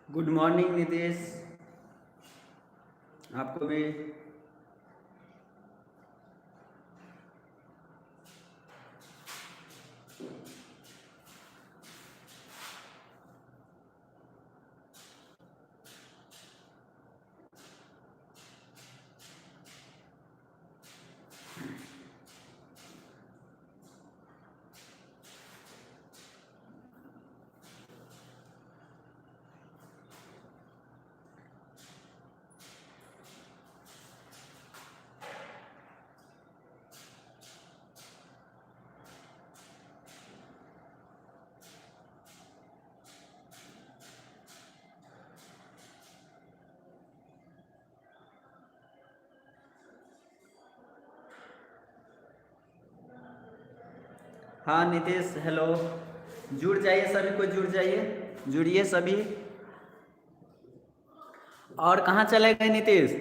Good morning Nitesh, आपको भी। हाँ नितेश, हेलो। जुड़ जाइए सभी, कोई जुड़ जाइए, जुड़िए सभी। और कहाँ चले गए नितेश?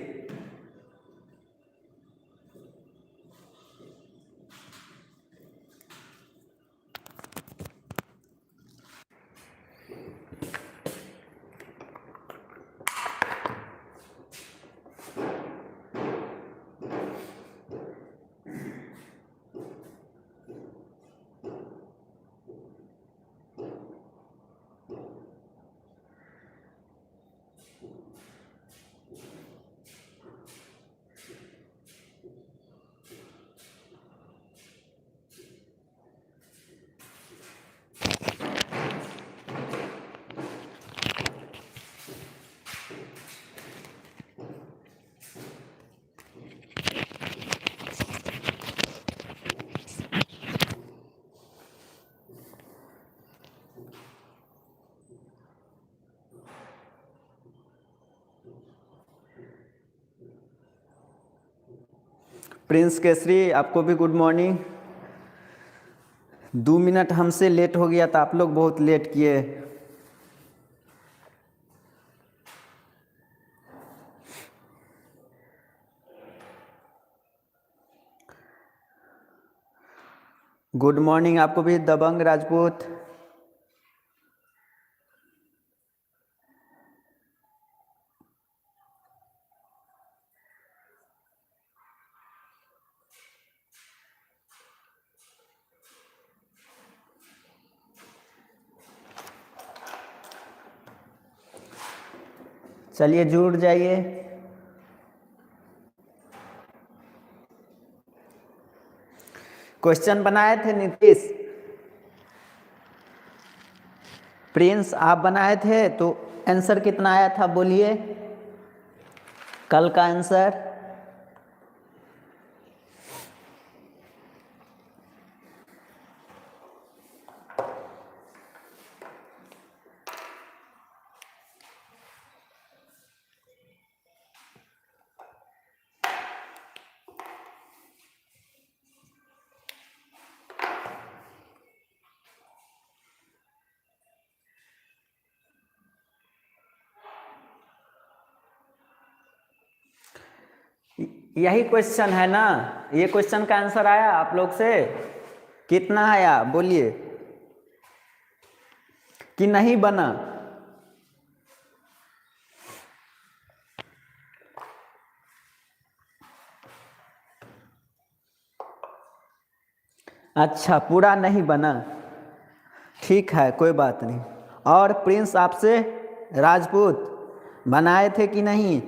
प्रिंस केसरी, आपको भी गुड मॉर्निंग। 2 मिनट हमसे लेट हो गया था, आप लोग बहुत लेट किए। गुड मॉर्निंग आपको भी दबंग राजपूत। चलिए जुड़ जाइए। क्वेश्चन बनाए थे नीतीश, प्रिंस आप बनाए थे, तो आंसर कितना आया था बोलिए, कल का आंसर। यही क्वेश्चन है ना, ये क्वेश्चन का आंसर आया आप लोग से, कितना आया बोलिए, कि नहीं बना? अच्छा, पूरा नहीं बना, ठीक है कोई बात नहीं। और प्रिंस आपसे राजपूत बनाए थे कि नहीं?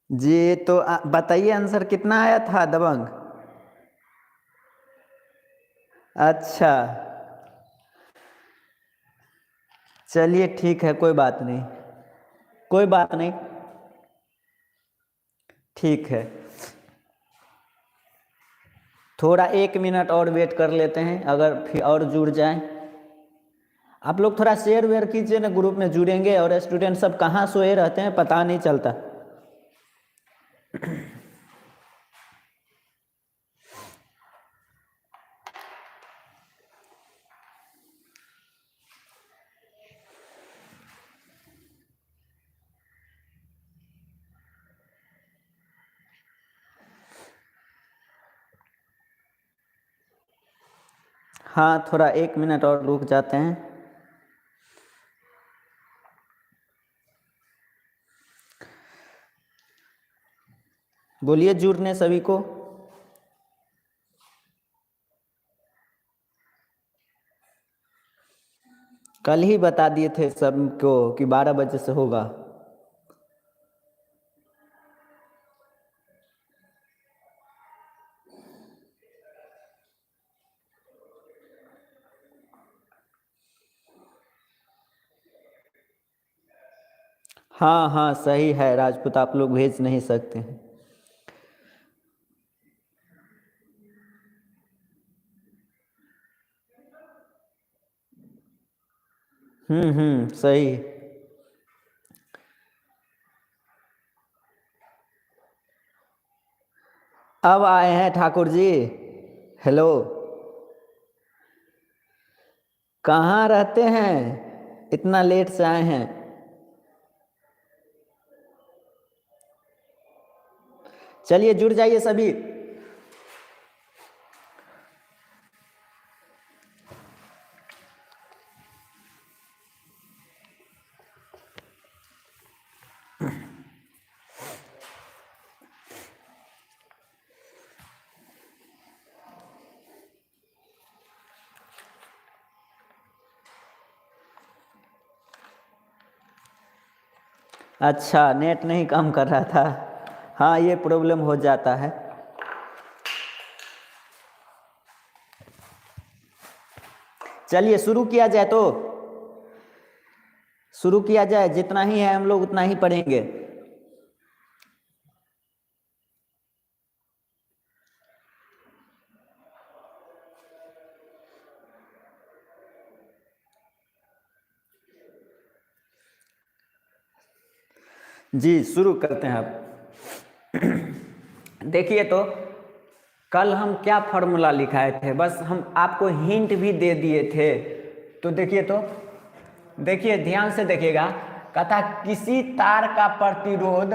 जी तो बताइए आंसर कितना आया था दबंग? अच्छा चलिए ठीक है, कोई बात नहीं, कोई बात नहीं, ठीक है। थोड़ा 1 मिनट और वेट कर लेते हैं, अगर फिर और जुड़ जाएं। आप लोग थोड़ा शेयर वेयर कीजिए ना, ग्रुप में जुड़ेंगे, और स्टूडेंट सब कहाँ सोए रहते हैं पता नहीं चलता। हाँ, थोड़ा 1 मिनट और रुक जाते हैं। बोलिए जुड़ने सभी को। कल ही बता दिए थे सबको कि 12 बजे से होगा। हाँ हाँ सही है राजपूत, आप लोग भेज नहीं सकते हैं। सही। अब आए हैं ठाकुर जी। हेलो, कहाँ रहते हैं, इतना लेट से आए हैं? चलिए जुड़ जाइए सभी। अच्छा, नेट नहीं काम कर रहा था। हाँ, ये प्रॉब्लम हो जाता है। चलिए शुरू किया जाए, तो शुरू किया जाए। जितना ही है हम लोग उतना ही पढ़ेंगे। जी शुरू करते हैं अब। देखिए तो कल हम क्या फॉर्मूला लिखाए थे, बस हम आपको हिंट भी दे दिए थे। तो देखिए तो, देखिए ध्यान से देखिएगा। कहता किसी तार का प्रतिरोध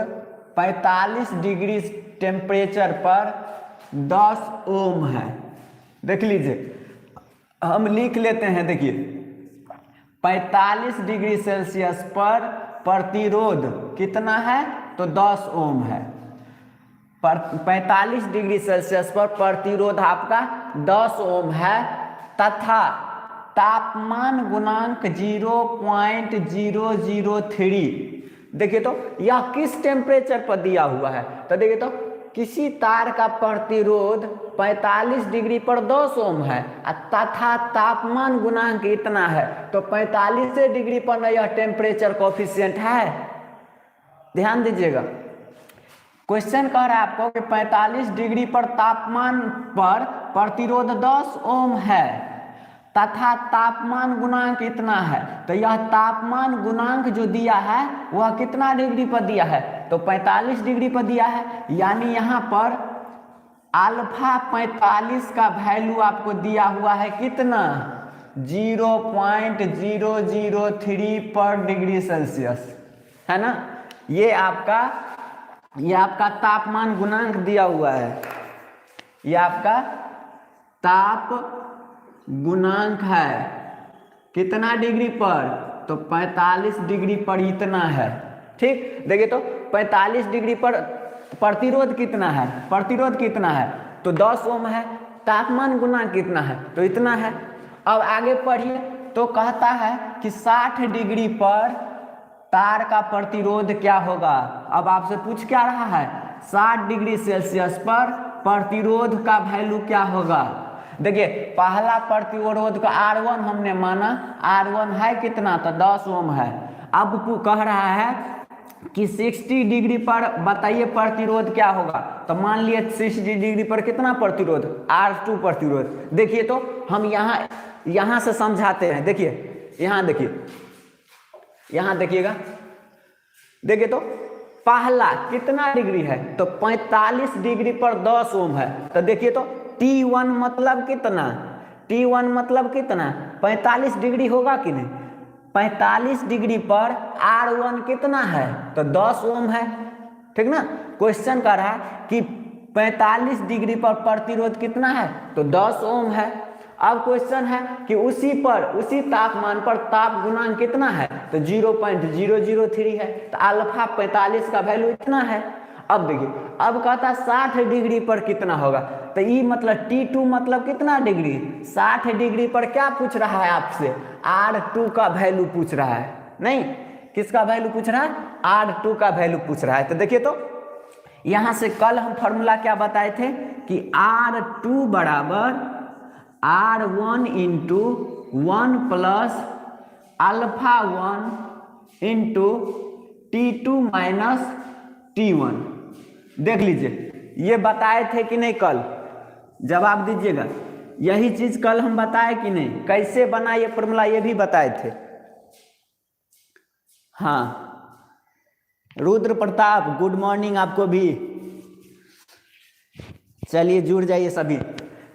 45 डिग्री टेम्परेचर पर 10 ओम है। देख लीजिए, हम लिख लेते हैं। देखिए 45 डिग्री सेल्सियस पर प्रतिरोध कितना है, तो 10 ओम है। 45 डिग्री सेल्सियस पर प्रतिरोध आपका 10 ओम है, तथा तापमान गुणांक 0.003। देखिए तो यह किस टेम्परेचर पर दिया हुआ है, तो देखिए तो किसी तार का प्रतिरोध 45 डिग्री पर 10 ओम है, तथा तापमान गुणांक इतना है, तो 45 डिग्री पर ना यह टेम्परेचर कोफिशिएंट है। ध्यान दीजिएगा, क्वेश्चन कह रहा है आपको कि 45 डिग्री पर तापमान पर प्रतिरोध 10 ओम है, तथा तापमान गुणांक इतना है। तो यह तापमान गुणांक जो दिया है वह कितना डिग्री पर दिया है, तो 45 डिग्री पर दिया है। यानी यहाँ पर अल्फा 45 का वैल्यू आपको दिया हुआ है कितना, 0.003 पर डिग्री सेल्सियस, है ना। ये आपका तापमान गुणांक दिया हुआ है। ये आपका ताप गुणांक है कितना डिग्री पर, तो 45 डिग्री पर इतना है। ठीक, देखिए तो 45 डिग्री पर प्रतिरोध कितना है, प्रतिरोध कितना है, तो 10 ओम है। तापमान गुणांक कितना है, तो इतना है। अब आगे पढ़िए, तो कहता है कि 60 डिग्री पर तार का प्रतिरोध क्या होगा। अब आपसे पूछ क्या रहा है, 60 डिग्री सेल्सियस पर प्रतिरोध का वैल्यू क्या होगा। देखिए पहला प्रतिरोध का R1 हमने माना, R1 है कितना, तो 10 ओम है। अब कह रहा है कि 60 डिग्री पर बताइए प्रतिरोध क्या होगा, तो मान लिए 60 डिग्री पर कितना प्रतिरोध, R2 प्रतिरोध। देखिए तो हम यहाँ से समझाते हैं। देखिए यहाँ देखिए, यहाँ देखिएगा, देखिए तो पहला कितना डिग्री है, तो 45 डिग्री पर 10 ओम है। तो देखिए तो T1 मतलब कितना, T1 मतलब कितना, 45 डिग्री होगा कि नहीं। 45 डिग्री पर R1 कितना है, तो 10 ओम है। ठीक ना, क्वेश्चन कर रहा है कि 45 डिग्री पर प्रतिरोध कितना है, तो 10 ओम है। अब क्वेश्चन है कि उसी तापमान पर ताप गुणांक कितना है, तो 0.003 है, तो अल्फा 45 का वैल्यू इतना है। अब देखिए, अब कहता है 60 डिग्री पर कितना होगा, तो ये मतलब T2 मतलब कितना डिग्री, 60 डिग्री पर क्या पूछ रहा है आपसे, R2 का वैल्यू पूछ रहा है, नहीं किसका वैल्यू पूछ रहा है, R2 का वैल्यू पूछ रहा है। तो देखिए, तो यहां से कल हम फॉर्मूला क्या बताए थे कि R2 बराबर R1 into 1 plus alpha 1 into T2 minus T1। देख लीजिए, ये बताए थे कि नहीं कल, जवाब दीजिएगा। यही चीज कल हम बताए कि नहीं, कैसे बना ये फॉर्मूला ये भी बताए थे। हाँ, रुद्र प्रताप गुड मॉर्निंग आपको भी, चलिए जुड़ जाइए सभी।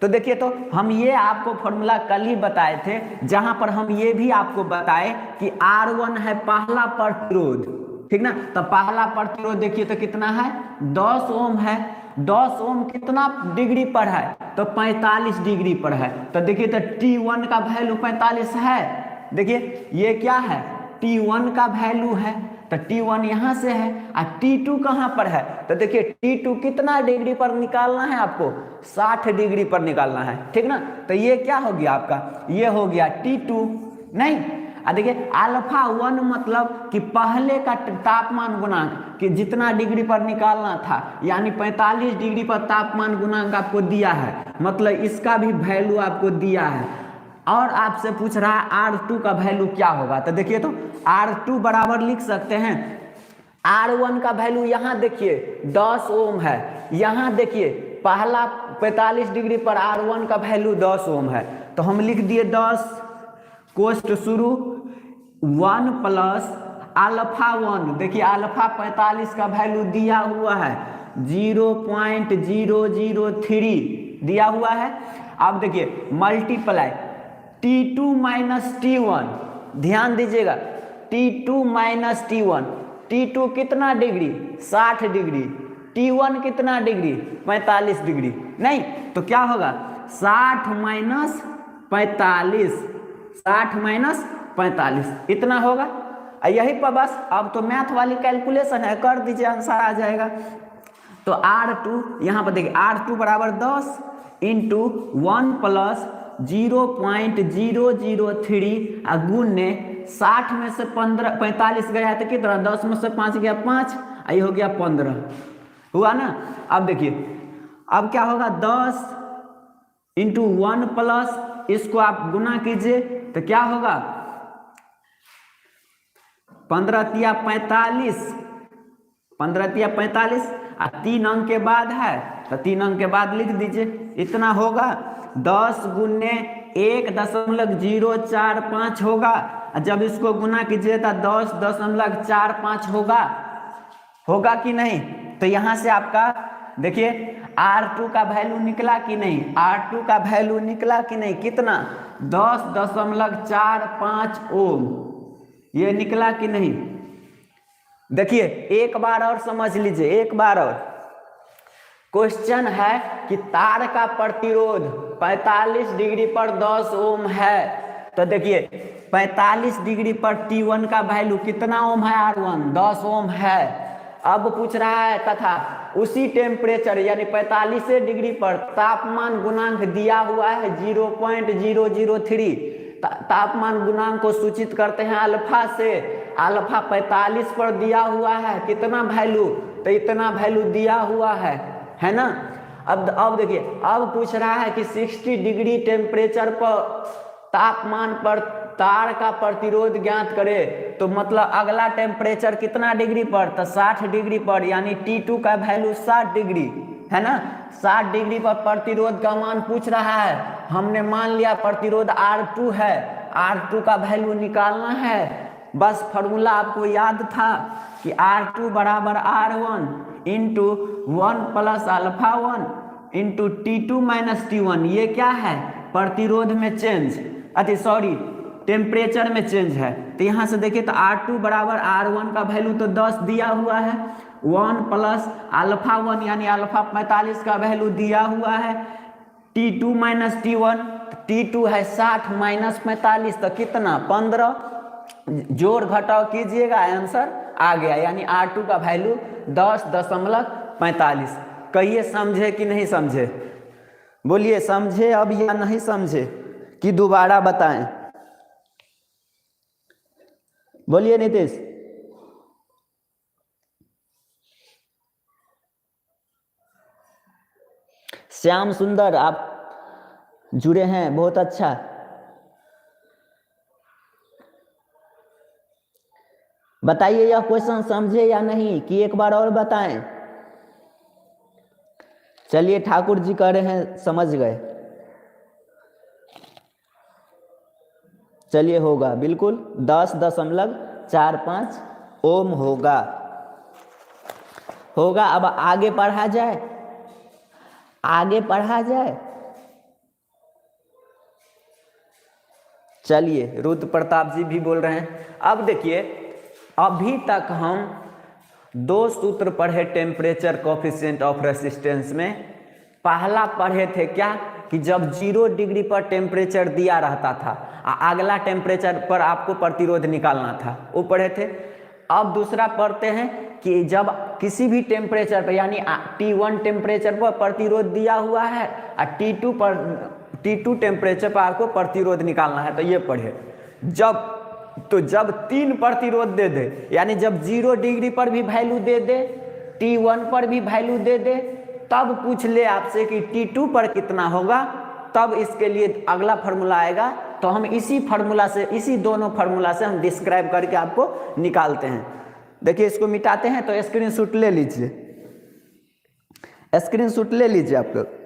तो देखिए, तो हम ये आपको फॉर्मूला कल ही बताए थे, जहां पर हम ये भी आपको बताए कि R1 है पहला प्रतिरोध, ठीक ना। तो पहला प्रतिरोध देखिए तो कितना है, 10 ओम है। 10 ओम कितना डिग्री पर है, तो 45 डिग्री पर है। तो देखिए, तो T1 का वैल्यू 45 है। देखिए ये क्या है, T1 का वैल्यू है, तो T1 यहां से है, और T2 कहां पर है, तो देखिए T2 कितना डिग्री पर निकालना है आपको, 60 डिग्री पर निकालना है, ठीक ना। तो ये क्या हो गया आपका, ये हो गया T2, नहीं। देखिए अल्फा 1 मतलब कि पहले का तापमान गुणांक कि जितना डिग्री पर निकालना था, यानी 45 डिग्री पर तापमान गुणांक आपको दिया है, मतलब इसका भी वैल्यू आपको दिया है। और आपसे पूछ रहा है R2 का वैल्यू क्या होगा, तो देखिए, तो R2 बराबर लिख सकते हैं, R1 का वैल्यू यहाँ देखिए 10 ओम है, यहाँ देखिए पहला 45 डिग्री पर R1 का वैल्यू 10 ओम है, तो हम लिख दिए 10 कोष्ट शुरू 1 प्लस अल्फा 1, देखिए अल्फा 45 का वैल्यू दिया हुआ है 0.003 दिया हुआ है। अब देखिए मल्टीप्लाई T2 माइनस T1, ध्यान दीजिएगा, T2 माइनस T1, T2 कितना डिग्री 60 डिग्री, T1 कितना डिग्री 45 डिग्री, नहीं तो क्या होगा 60 माइनस 45, 60 माइनस 45 इतना होगा। यही पर बस, अब तो मैथ वाली कैलकुलेशन है, कर दीजिए आंसर आ जाएगा। तो R2 यहाँ पर देखिए, R2 बराबर 10 इंटू 1 प्लस 0.003 गुणे 60 में से 45 गया तो कितना, 10 में से 5 गया 5, ये हो गया 15 हुआ ना। अब देखिए, अब क्या होगा 10 इंटू 1 प्लस, इसको आप गुना कीजिए तो क्या होगा 15 तिया 45, 15 तिया 45, 3 अंक के बाद है तो 3 अंक के बाद लिख दीजिए, इतना होगा 10 गुने 1.045 होगा। जब इसको गुना कीजिए तो 10.45 होगा कि नहीं। तो यहां से आपका देखिए R2 का वैल्यू निकला कि नहीं, R2 का वैल्यू निकला कि नहीं, कितना 10.45 ओम, ये निकला कि नहीं। देखिए एक बार और समझ लीजिए, एक बार और क्वेश्चन है कि तार का प्रतिरोध 45 डिग्री पर 10 ओम है। तो देखिए 45 डिग्री पर T1 का वैल्यू कितना ओम है, R1 10 ओम है। अब पूछ रहा है तथा उसी टेम्परेचर यानी 45 डिग्री पर तापमान गुणांक दिया हुआ है 0.003। तापमान गुणांक को सूचित करते हैं अल्फा से, अल्फा 45 पर दिया हुआ है, कितना वैल्यू, तो इतना वैल्यू दिया हुआ है ना। अब देखिए, अब पूछ रहा है कि 60 डिग्री टेम्परेचर पर तापमान पर तार का प्रतिरोध ज्ञात करे, तो मतलब अगला टेम्परेचर कितना डिग्री पर, तो 60 डिग्री पर, यानी T2 का वैल्यू 60 डिग्री है ना। 60 डिग्री पर प्रतिरोध का मान पूछ रहा है, हमने मान लिया प्रतिरोध R2 है, R2 का वैल्यू निकालना है। बस फॉर्मूला आपको याद था कि R2 बराबर R1 into 1 plus alpha 1 into T2 minus T1, ये क्या है प्रतिरोध में चेंज, सॉरी टेम्परेचर में चेंज है। तो यहाँ से देखिए तो R2 बराबर R1 का वैल्यू तो 10 दिया हुआ है, 1 प्लस अल्फा 1 यानी अल्फा 45 का वैल्यू दिया हुआ है, T2 माइनस T1 T2 है 60 माइनस 45 तो कितना 15, जोड़ घटाव कीजिएगा आंसर आ गया, यानी R2 का वैल्यू 10.45। कहिए समझे कि नहीं समझे, बोलिए समझे अब या नहीं समझे कि दोबारा बताएं, बोलिए नीतीश। श्याम सुंदर आप जुड़े हैं, बहुत अच्छा। बताइए यह क्वेश्चन समझे या नहीं कि एक बार और बताएं। चलिए ठाकुर जी कह रहे हैं समझ गए, चलिए होगा बिल्कुल 10.45 ओम होगा। अब आगे पढ़ा जाए, आगे पढ़ा जाए। चलिए रुद्र प्रताप जी भी बोल रहे हैं। अब देखिए अभी तक हम 2 सूत्र पढ़े टेम्परेचर कोएफिशिएंट ऑफ रेसिस्टेंस में। पहला पढ़े थे क्या कि जब 0 डिग्री पर टेम्परेचर दिया रहता था, अगला टेम्परेचर पर आपको प्रतिरोध निकालना था, वो पढ़े थे। अब दूसरा पढ़ते हैं कि जब किसी भी टेम्परेचर पर यानी T1 टेम्परेचर पर प्रतिरोध दिया हुआ है और T2 टेम्परेचर पर आपको प्रतिरोध निकालना है, तो ये पढ़े। जब 3 प्रतिरोध दे दे, यानी जब 0 डिग्री पर भी वैल्यू दे दे, T1 पर भी वैल्यू दे दे, तब पूछ ले आपसे कि T2 पर कितना होगा, तब इसके लिए अगला फार्मूला आएगा। तो हम इसी फार्मूला से, इसी दोनों फार्मूला से हम डिस्क्राइब करके आपको निकालते हैं। देखिए इसको मिटाते हैं, तो स्क्रीनशॉट ले लीजिए, स्क्रीनशॉट ले लीजिए आप लोग।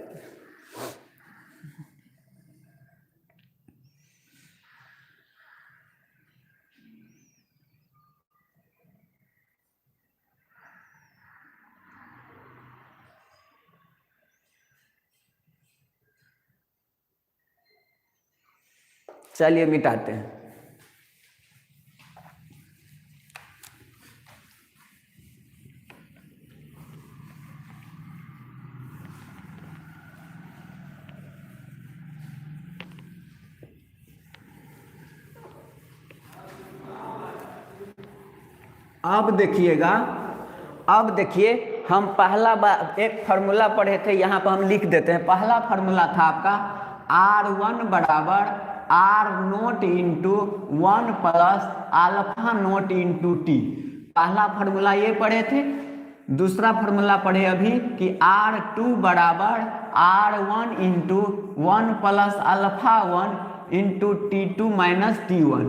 चलिए मिटाते हैं। अब देखिएगा, अब देखिए हम पहला एक फार्मूला पढ़े थे, यहाँ पर हम लिख देते हैं। पहला फार्मूला था आपका R1 बराबर R0 into 1 plus alpha note into T. पहला फार्मूला ये पढ़े थे। दूसरा फार्मूला पढ़े अभी कि R2 बराबर R1 into 1 plus alpha 1 into T2 minus T1।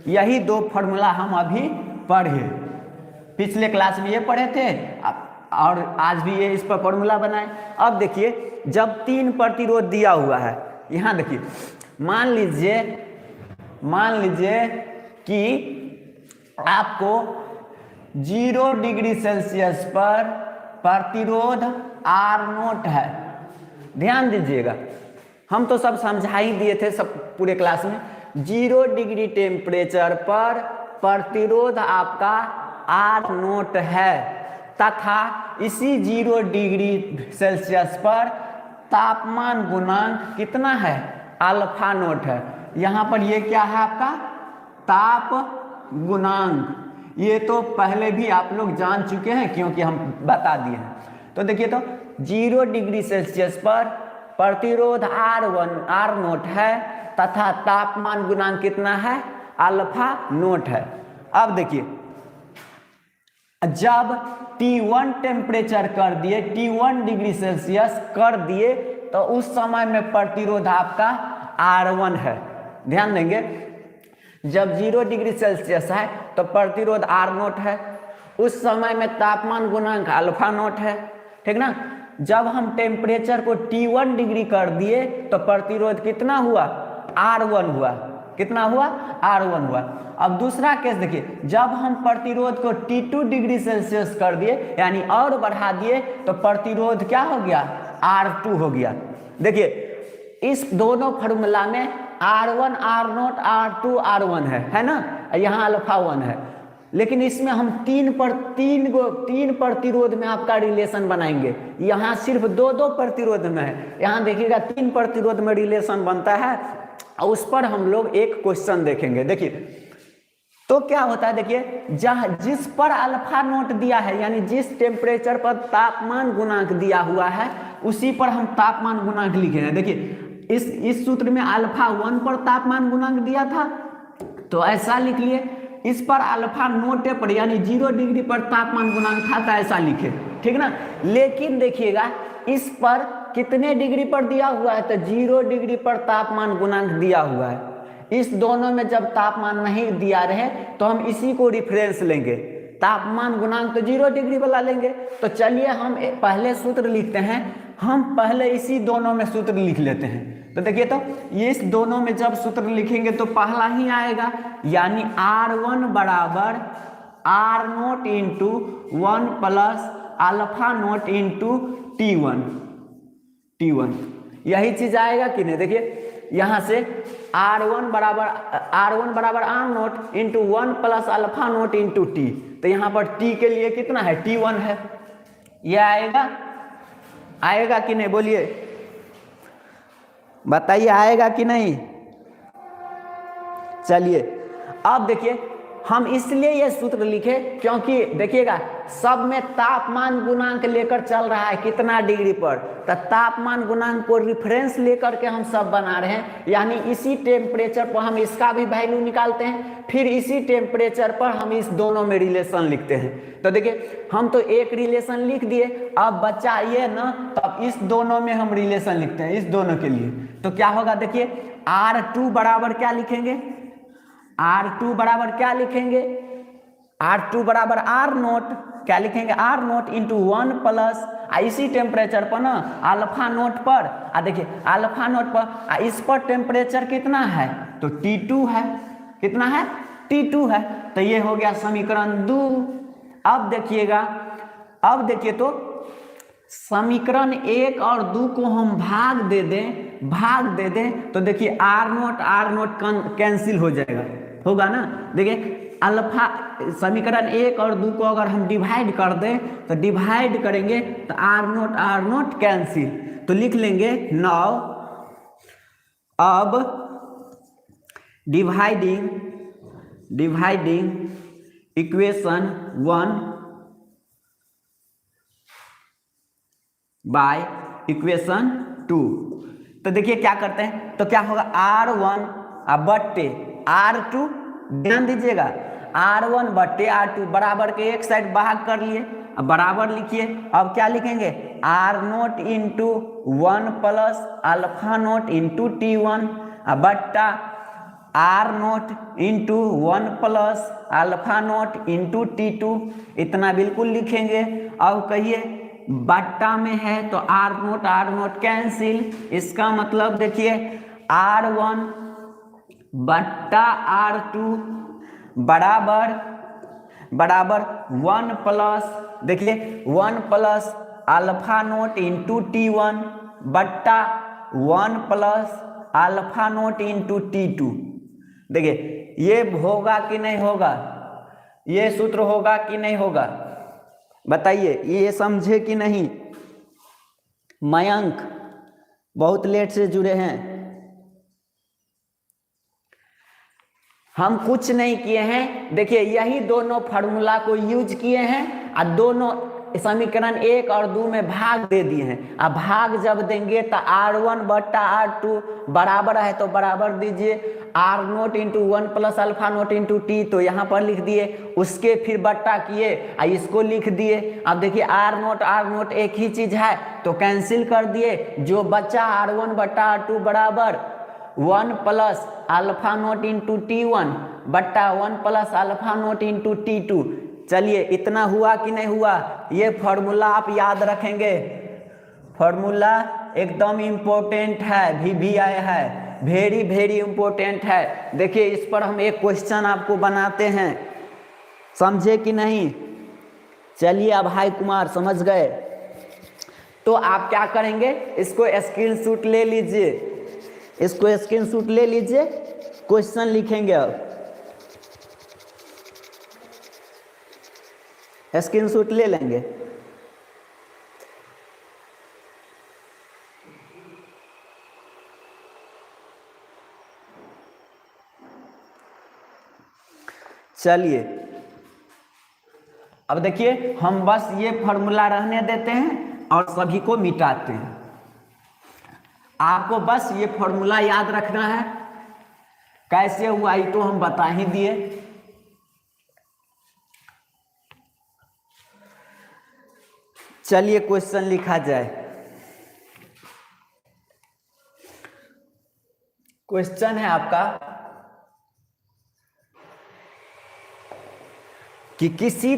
यही 2 फार्मूला हम अभी पढ़े, पिछले क्लास में ये पढ़े थे और आज भी ये इस पर फार्मूला बनाए। अब देखिए जब 3 प्रतिरोध दिया हुआ है, यहाँ देखिए मान लीजिए कि आपको 0 डिग्री सेल्सियस पर प्रतिरोध R0 है। ध्यान दीजिएगा, हम तो सब समझा ही दिए थे सब पूरे क्लास में। 0 डिग्री टेम्परेचर पर प्रतिरोध आपका R0 है तथा इसी 0 डिग्री सेल्सियस पर तापमान गुणांक कितना है, अल्फा नोट है। यहाँ पर ये क्या है आपका ताप गुणांक। ये तो पहले भी आप लोग जान चुके हैं क्योंकि हम बता दिए हैं। तो देखिए तो 0 डिग्री सेल्सियस पर प्रतिरोध R0 है तथा तापमान गुणांक कितना है, अल्फा नोट है। अब देखिए जब T1 टेम्परेचर कर दिए, T1 डिग्री सेल्सियस कर दिए, तो उस समय में प्रतिरोध आपका R1 है। ध्यान देंगे जब 0 डिग्री सेल्सियस है तो प्रतिरोध R0 है, उस समय में तापमान गुणांक अल्फा नोट है, ठीक ना। जब हम टेम्परेचर को T1 डिग्री कर दिए तो प्रतिरोध कितना हुआ, R1 हुआ। कितना हुआ, R1 हुआ। अब दूसरा केस देखिए, जब हम प्रतिरोध को T2 डिग्री सेल्सियस कर दिए यानी और बढ़ा दिए तो प्रतिरोध क्या हो गया, R2 हो गया। देखिए इस दोनों फार्मूला में R1 R0 R2 R1 है ना, यहाँ अल्फा 1 है। लेकिन इसमें हम तीन प्रतिरोध में आपका रिलेशन बनाएंगे। यहाँ सिर्फ दो प्रतिरोध में है, यहाँ देखिएगा 3 प्रतिरोध में रिलेशन बनता है और उस पर हम लोग एक क्वेश्चन देखेंगे। देखिए तो क्या होता है, देखिए जिस पर अल्फा नोट दिया है यानी जिस टेम्परेचर पर तापमान गुणांक दिया हुआ है उसी पर हम तापमान गुणांक लिखेंगे। देखिए इस सूत्र में अल्फा 1 पर तापमान गुणांक दिया था तो ऐसा लिख लिए, इस पर अल्फा नोटे पर यानी 0 डिग्री पर तापमान गुणांक था तो ऐसा लिखे, ठीक ना। लेकिन देखिएगा इस पर कितने डिग्री पर दिया हुआ है, तो 0 डिग्री पर तापमान गुणांक दिया हुआ है। इस दोनों में जब तापमान नहीं दिया रहे तो हम इसी को रिफरेंस लेंगे, तापमान गुणांक तो 0 डिग्री वाला लेंगे। तो चलिए हम पहले सूत्र लिखते हैं, हम पहले इसी दोनों में सूत्र लिख लेते हैं। तो देखिए तो ये इस दोनों में जब सूत्र लिखेंगे तो पहला ही आएगा, यानी R1 बराबर R note into 1 plus alpha note into T1, यही चीज आएगा कि नहीं। देखिए यहाँ से R1 बराबर R note into 1 plus alpha note into T, तो यहाँ पर T के लिए कितना है, T1 है। यह आएगा कि नहीं, बोलिए बताइए आएगा कि नहीं। चलिए अब देखिए हम इसलिए ये सूत्र लिखे क्योंकि देखिएगा सब में तापमान गुणांक लेकर चल रहा है कितना डिग्री पर, तो तापमान गुणांक को रिफरेंस लेकर के हम सब बना रहे हैं, यानी इसी टेम्परेचर पर हम इसका भी वैल्यू निकालते हैं, फिर इसी टेम्परेचर पर हम इस दोनों में रिलेशन लिखते हैं। तो देखिए हम तो एक रिलेशन लिख दिए, अब बच्चा ये ना, तो अब इस दोनों में हम रिलेशन लिखते हैं, इस दोनों के लिए। तो क्या होगा, देखिए R2 बराबर क्या लिखेंगे, R2 बराबर क्या लिखेंगे, R2 बराबर R नोट, क्या लिखेंगे R नोट इंटू 1 प्लस इसी टेम्परेचर पर ना अल्फा नोट पर, देखिए अल्फा नोट पर इस पर टेम्परेचर कितना है, तो T2 है, कितना है T2 है। तो ये हो गया समीकरण 2। अब देखिएगा, अब देखिए तो समीकरण 1 और 2 को हम भाग दे दें तो देखिए R नोट कैंसिल हो जाएगा, होगा ना। देखिए अल्फा समीकरण 1 और 2 को अगर हम डिवाइड कर दें तो डिवाइड करेंगे तो R नोट कैंसिल, तो लिख लेंगे नाउ अब डिवाइडिंग इक्वेशन 1 बाय इक्वेशन 2। तो देखिए क्या करते हैं, तो क्या होगा R1 बट्टे R2, ध्यान दीजिएगा R1 बट्टे R2 बराबर के एक साइड भाग कर लिए, अब बराबर लिखिए। अब क्या लिखेंगे R note into 1 plus alpha note into T1 बट्टा R note into 1 plus alpha note into T2, इतना बिल्कुल लिखेंगे। अब कहिए बट्टा में है तो R नोट कैंसिल, इसका मतलब देखिए R1 बट्टा R2 बराबर 1 प्लस, देखिए 1 plus alpha note into T1 बट्टा 1 plus alpha note into T2। देखिए ये होगा कि नहीं होगा, ये सूत्र होगा कि नहीं होगा, बताइए, ये समझे कि नहीं। मयंक बहुत लेट से जुड़े हैं, हम कुछ नहीं किए हैं। देखिए यही दोनों फार्मूला को यूज किए हैं और दोनों समीकरण 1 और 2 में भाग दे दिए हैं। अब भाग जब देंगे तो R1 बट्टा R2 बराबर है तो बराबर दीजिए R note into 1 plus alpha note into T, तो यहाँ पर लिख दिए, उसके फिर बट्टा किए इसको लिख दिए। अब देखिए R नोट एक ही चीज है तो कैंसिल कर दिए, जो बच्चा R1 बट्टा R2 बराबर 1 plus alpha note into T1 बट्टा 1 plus alpha note into T2। चलिए इतना हुआ कि नहीं हुआ, ये फॉर्मूला आप याद रखेंगे, फॉर्मूला एकदम इम्पोर्टेंट है, भी आया है, वेरी इम्पोर्टेंट है। देखिए इस पर हम एक क्वेश्चन आपको बनाते हैं, समझे कि नहीं। चलिए अब भाई कुमार समझ गए, तो आप क्या करेंगे, इसको स्क्रीनशॉट ले लीजिए, इसको स्क्रीनशॉट ले लीजिए, क्वेश्चन लिखेंगे। अब स्क्रीनशॉट ले लेंगे। चलिए अब देखिए, हम बस ये फॉर्मूला रहने देते हैं और सभी को मिटाते हैं। आपको बस ये फॉर्मूला याद रखना है। कैसे हुआ ये तो हम बता ही दिए। चलिए क्वेश्चन लिखा जाए। क्वेश्चन है आपका कि किसी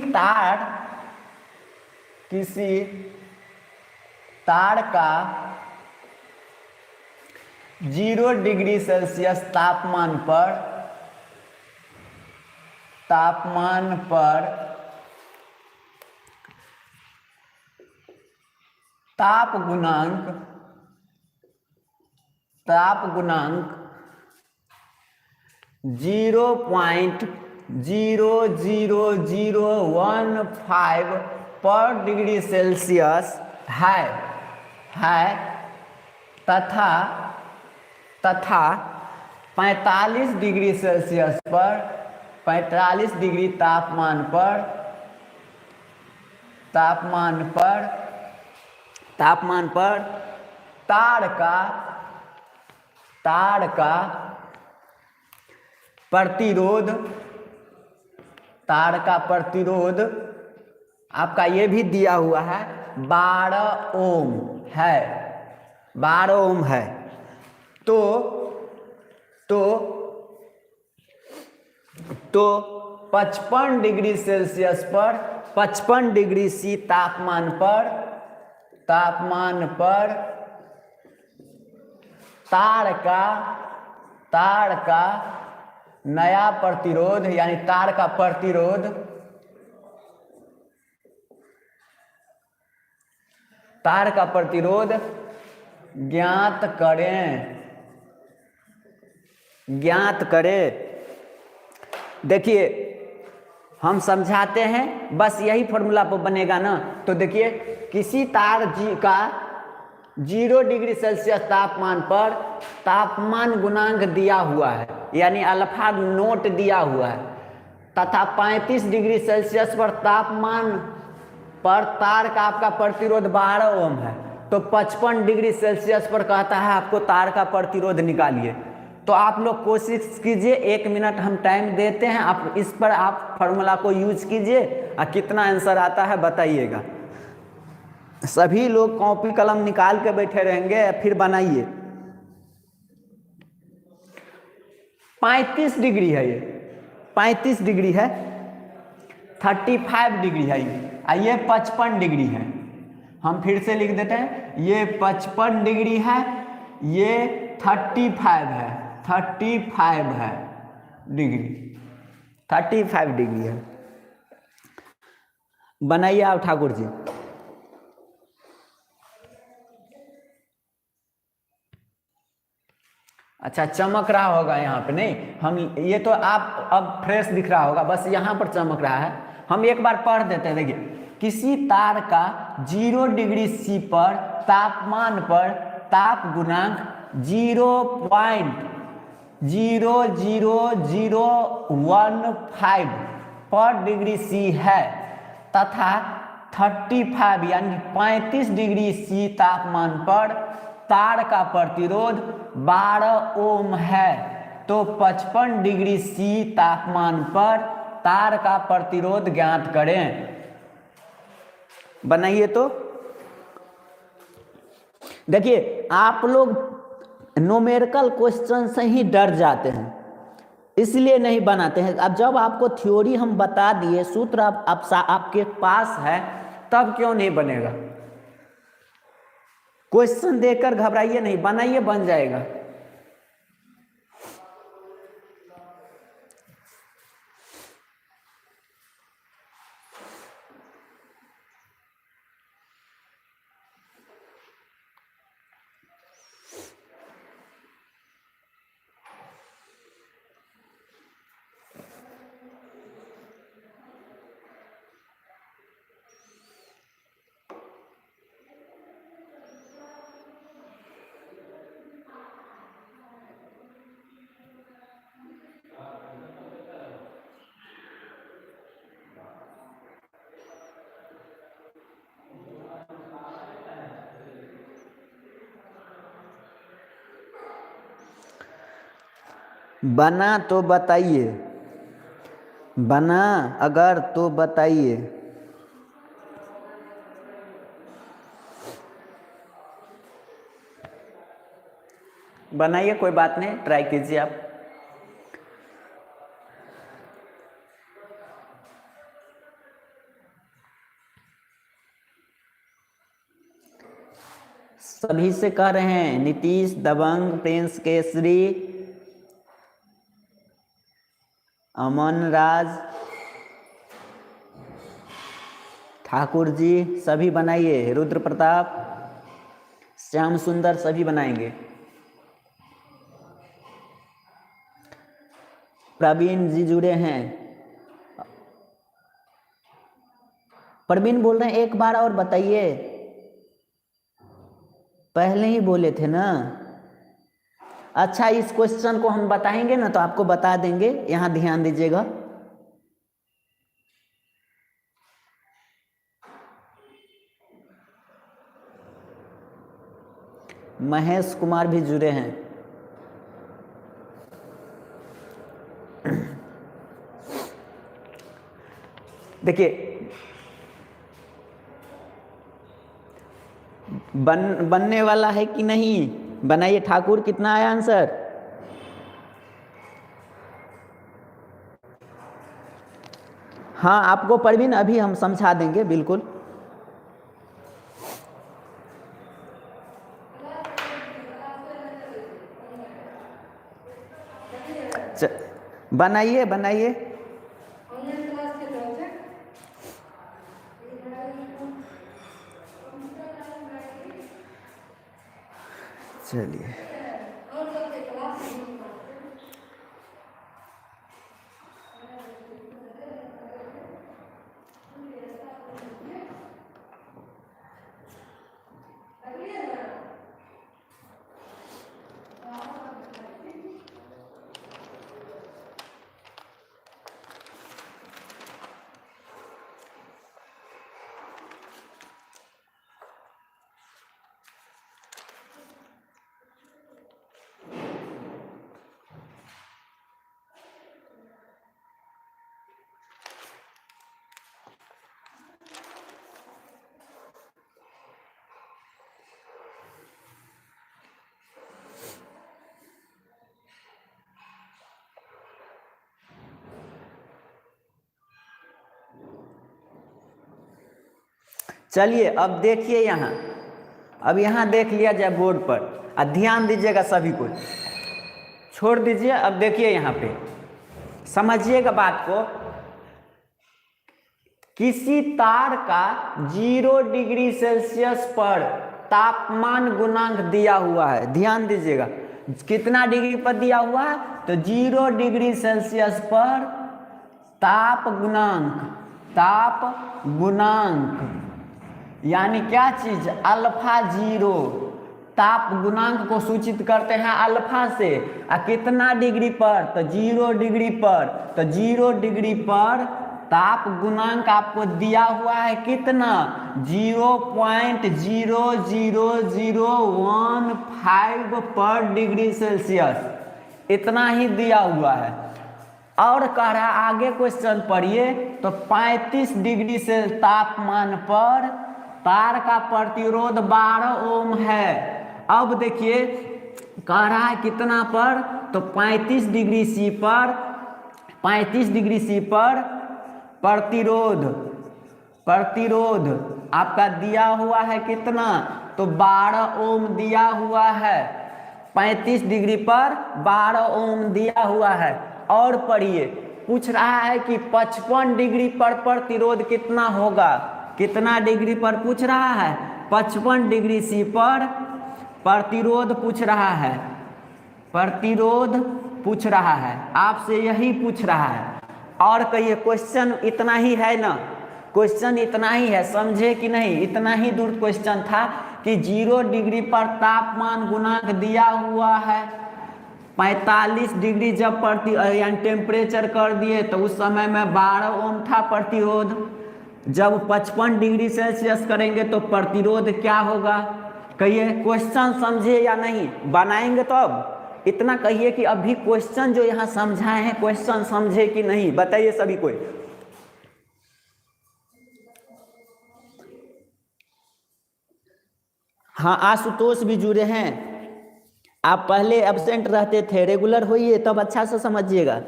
तार का 0 डिग्री सेल्सियस तापमान पर ताप गुणांक 0.00015 पर डिग्री सेल्सियस है तथा 45 डिग्री सेल्सियस पर 45 डिग्री तापमान पर तार का प्रतिरोध आपका ये भी दिया हुआ है 12 ओम है। 12 ओम है। तो 55 डिग्री सेल्सियस पर 55 डिग्री सी तापमान पर तार का नया प्रतिरोध यानी तार का प्रतिरोध ज्ञात करें। देखिए हम समझाते हैं, बस यही फॉर्मूला पर बनेगा ना। तो देखिए किसी तार का 0 डिग्री सेल्सियस तापमान पर तापमान गुणांक दिया हुआ है, यानी अल्फा नोट दिया हुआ है, तथा 35 डिग्री सेल्सियस पर तापमान पर तार का आपका प्रतिरोध 12 ओम है। तो 55 डिग्री सेल्सियस पर कहता है आपको तार का प्रतिरोध निकालिए। तो आप लोग कोशिश कीजिए, 1 मिनट हम टाइम देते हैं, आप इस पर आप फॉर्मूला को यूज कीजिए और कितना आंसर आता है बताइएगा। सभी लोग कॉपी कलम निकाल के बैठे रहेंगे, फिर बनाइए। 35 डिग्री है ये, 35 डिग्री है, 35 डिग्री है ये 55 डिग्री है। हम फिर से लिख देते हैं, ये 55 डिग्री है, ये 35 है, 35 है डिग्री, 35 डिग्री है। बनाइए आप ठाकुर जी। अच्छा चमक रहा होगा यहाँ पे, नहीं हम ये तो आप अब फ्रेश दिख रहा होगा, बस यहाँ पर चमक रहा है। हम एक बार पढ़ देते हैं। देखिए किसी तार का 0 डिग्री सी पर तापमान पर ताप गुणांक 0.00015 पर डिग्री सी है तथा 35 यानी 35 डिग्री सी तापमान पर तार का प्रतिरोध 12 ओम है। तो 55 डिग्री सी तापमान पर तार का प्रतिरोध ज्ञात करें। बनाइए। तो देखिए आप लोग न्यूमेरिकल क्वेश्चन से ही डर जाते हैं, इसलिए नहीं बनाते हैं। अब जब आपको थ्योरी हम बता दिए, सूत्र आपके पास है, तब क्यों नहीं बनेगा? क्वेश्चन देखकर घबराइए नहीं, बनाइए, बन जाएगा। बना तो बताइए, बना अगर तो बताइए। बनाइए, कोई बात नहीं, ट्राई कीजिए आप। सभी से कह रहे हैं, नीतीश, दबंग, प्रिंस केसरी, अमन राज, ठाकुर जी, सभी बनाइए। रुद्र प्रताप, श्याम सुंदर, सभी बनाएंगे। प्रवीण जी जुड़े हैं। प्रवीण बोल रहे हैं एक बार और बताइए, पहले ही बोले थे ना। अच्छा, इस क्वेश्चन को हम बताएंगे ना तो आपको बता देंगे, यहां ध्यान दीजिएगा। महेश कुमार भी जुड़े हैं। देखिए, बनने वाला है कि नहीं, बनाइए। ठाकुर, कितना आया आंसर? हाँ, आपको परवीन अभी हम समझा देंगे, बिल्कुल। बनाइए बनाइए। चलिए, चलिए, अब देखिए यहाँ, अब यहाँ देख लिया जाए बोर्ड पर, ध्यान दीजिएगा, सभी को छोड़ दीजिए। अब देखिए यहाँ पे, समझिएगा बात को। किसी तार का 0 डिग्री सेल्सियस पर तापमान गुणांक दिया हुआ है। ध्यान दीजिएगा, कितना डिग्री पर दिया हुआ है? तो 0 डिग्री सेल्सियस पर ताप गुणांक यानी क्या चीज? अल्फा 0। ताप गुणांक को सूचित करते हैं अल्फा से। कितना डिग्री पर? तो 0 डिग्री पर। तो 0 डिग्री पर ताप गुणांक आपको दिया हुआ है कितना? 0.00015 पर डिग्री सेल्सियस, इतना ही दिया हुआ है। और कह रहा आगे क्वेश्चन पढ़िए, तो 35 डिग्री से तापमान पर तार का प्रतिरोध 12 ओम है। अब देखिए, कह रहा है कितना पर? तो 35 डिग्री सी पर, 35 डिग्री सी पर प्रतिरोध आपका दिया हुआ है कितना? तो 12 ओम दिया हुआ है। 35 डिग्री पर 12 ओम दिया हुआ है। और पढ़िए, पूछ रहा है कि 55 डिग्री पर प्रतिरोध कितना होगा? कितना डिग्री पर पूछ रहा है? 55 डिग्री सी पर प्रतिरोध पूछ रहा है। प्रतिरोध पूछ रहा है, आपसे यही पूछ रहा है। और कहिए, क्वेश्चन इतना ही है ना? क्वेश्चन इतना ही है, समझे कि नहीं? इतना ही दूर क्वेश्चन था कि 0 डिग्री पर तापमान गुणांक दिया हुआ है। 45 डिग्री जब यानी टेम्परेचर कर दिए तो उस समय में 12 ओम था प्रतिरोध। जब 55 डिग्री सेल्सियस करेंगे तो प्रतिरोध क्या होगा? कहिए, क्वेश्चन समझे या नहीं? बनाएंगे तो अब इतना कहिए कि अभी क्वेश्चन जो यहाँ समझाए हैं क्वेश्चन समझे कि नहीं, बताइए सभी कोई। हाँ आशुतोष भी जुड़े हैं, आप पहले एब्सेंट रहते थे, रेगुलर होइए तब अच्छा से समझिएगा।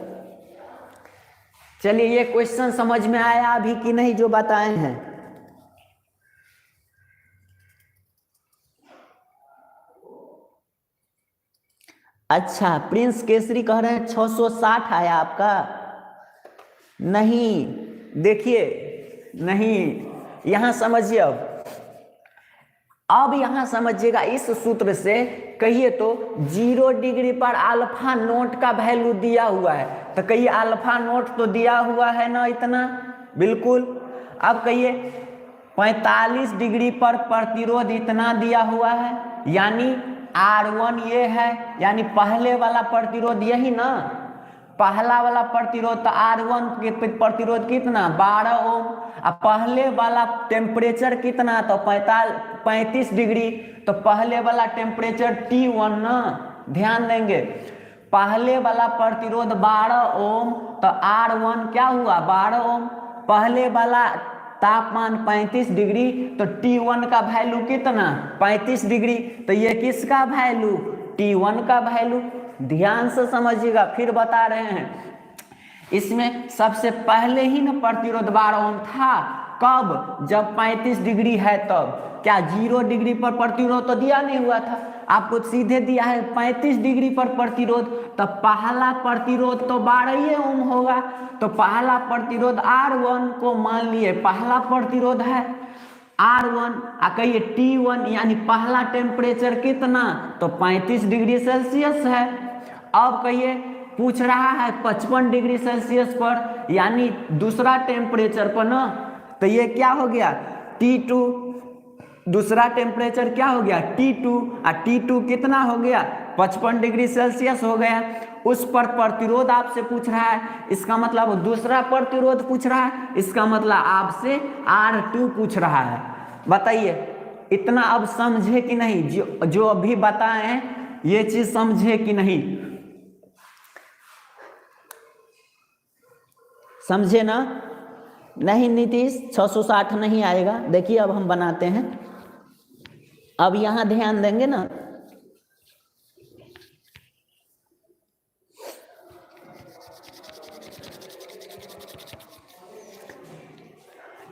चलिए ये क्वेश्चन समझ में आया अभी कि नहीं जो बताए हैं? अच्छा प्रिंस केसरी कह रहे हैं 660 आया आपका। नहीं देखिए, नहीं यहां समझिए, अब यहां समझिएगा इस सूत्र से कहिए तो 0 डिग्री पर अल्फा नोट का वैल्यू दिया हुआ है, तो कहिए अल्फा नोट तो दिया हुआ है ना इतना, बिल्कुल। अब कहिए 45 डिग्री पर प्रतिरोध इतना दिया हुआ है, यानी R1 ये है, यानी पहले वाला प्रतिरोध यही ना, पहला वाला प्रतिरोध तो R1 के प्रतिरोध कितना 12 ओम, अब पहले वाला टेम्परेचर कितना तो 35 डिग्री, तो पहले वाला टेम्परेचर T1 ना, ध्यान देंगे पहले वाला प्रतिरोध 12 ओम, तो R1 क्या हुआ 12 ओम, पहले वाला तापमान 35 डिग्री, तो T1 का वैल्यू कितना 35 डिग्री, तो ये किसका वैल्यू T1 का वैल्यू। ध्यान से समझिएगा, फिर बता रहे हैं, इसमें सबसे पहले ही ना प्रतिरोध 12 ओम था, कब जब 35 डिग्री है तब, क्या 0 डिग्री पर प्रतिरोध तो दिया नहीं हुआ था, आपको सीधे दिया है 35 डिग्री पर प्रतिरोध, तो पहला प्रतिरोध तो 12 ओम होगा, तो पहला प्रतिरोध R1 को मान लिए पहला प्रतिरोध है R1, कहिए T1 यानी पहला टेम्परेचर कितना तो 35 डिग्री सेल्सियस है। अब कहिए पूछ रहा है 55 डिग्री सेल्सियस पर, यानी दूसरा टेम्परेचर पर ना, तो ये क्या हो गया T2, दूसरा टेम्परेचर क्या हो गया T2, और T2 कितना हो गया 55 डिग्री सेल्सियस हो गया, उस पर प्रतिरोध आपसे पूछ रहा है, इसका मतलब दूसरा प्रतिरोध पूछ रहा है, इसका मतलब आपसे R2 पूछ रहा है। बताइए इतना अब समझे कि नहीं, जो अभी बताए हैं ये चीज समझे कि नहीं, समझे ना? नहीं नीतीश 660 नहीं आएगा, देखिए अब हम बनाते हैं, अब यहां ध्यान देंगे ना,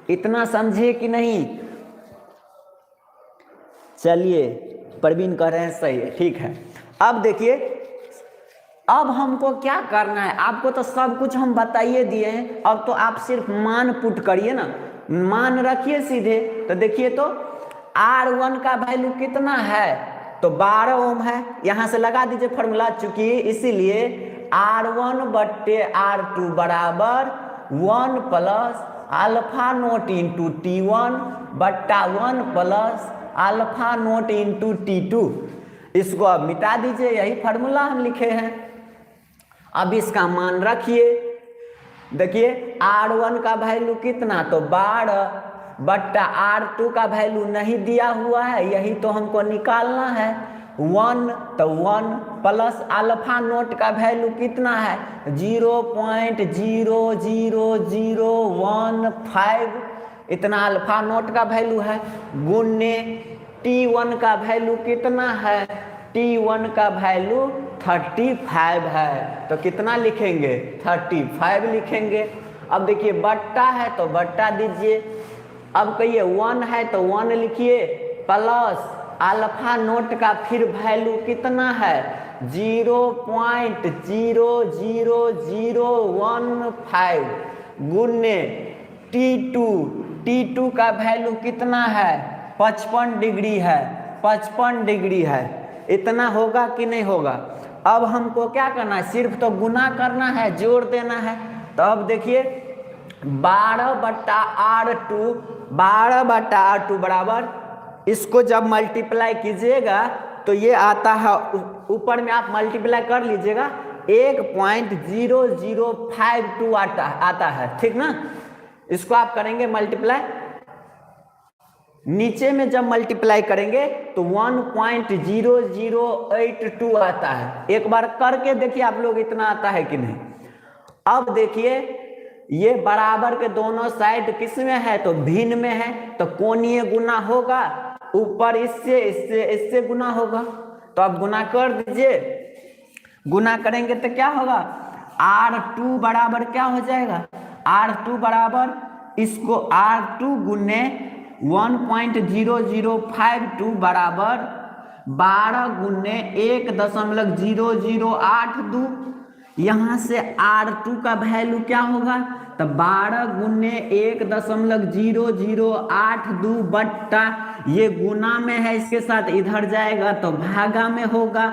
इतना समझे कि नहीं? चलिए प्रवीण कह रहे हैं सही है, ठीक है। अब देखिए अब हमको क्या करना है, आपको तो सब कुछ हम बताइए दिए हैं, अब तो आप सिर्फ मान पुट करिए ना, मान रखिए सीधे, तो देखिए तो R1 का वैल्यू कितना है तो 12 ओम है, यहां से लगा दीजिए फॉर्मूला, चूंकि इसीलिए R1 बट्टे R2 बराबर 1 plus alpha note into T1 बट्टा 1 plus alpha note into T2। इसको अब मिटा दीजिए, यही फार्मूला हम लिखे हैं। अब इसका मान रखिए, देखिए R1 का वैल्यू कितना तो 12 बट्टा R2 का वैल्यू नहीं दिया हुआ है, यही तो हमको निकालना है 1, तो 1 प्लस अल्फा नोट का वैल्यू कितना है 0.00015, इतना अल्फा नोट का वैल्यू है, गुणे T1 का वैल्यू कितना है, T1 का वैल्यू 35 है, तो कितना लिखेंगे 35 लिखेंगे। अब देखिए बट्टा है तो बट्टा दीजिए, अब कहिए 1 है तो 1 लिखिए, प्लस अल्फा नोट का फिर वैल्यू कितना है 0.00015 गुणे T2 का वैल्यू कितना है 55 डिग्री है, 55 डिग्री है, इतना होगा कि नहीं होगा। अब हमको क्या करना है, सिर्फ तो गुना करना है, जोड़ देना है, तो अब देखिए 12 बट्टा R2 बराबर, इसको जब मल्टीप्लाई कीजिएगा तो ये आता है, ऊपर में आप मल्टीप्लाई कर लीजिएगा 1.0052 आता है, ठीक ना, इसको आप करेंगे मल्टीप्लाई, नीचे में जब मल्टीप्लाई करेंगे तो 1.0082 आता है। एक बार करके देखिए आप लोग इतना आता है कि नहीं। अब देखिए ये बराबर के दोनों साइड किस में है, तो भिन्न में है, तो कोणीय गुना होगा, ऊपर इससे इससे इससे गुना होगा। तो आप गुना कर दीजिए, गुना करेंगे तो क्या होगा, R2 बराबर क्या हो जाएगा, R2 बराबर इसको R2 गुने 1.0052 बराबर 12 गुने 1.0082। यहाँ से R2 का वैल्यू क्या होगा, तो 12 गुने 1.0082 बट्टा ये गुना में है, इसके साथ इधर जाएगा तो भागा में होगा,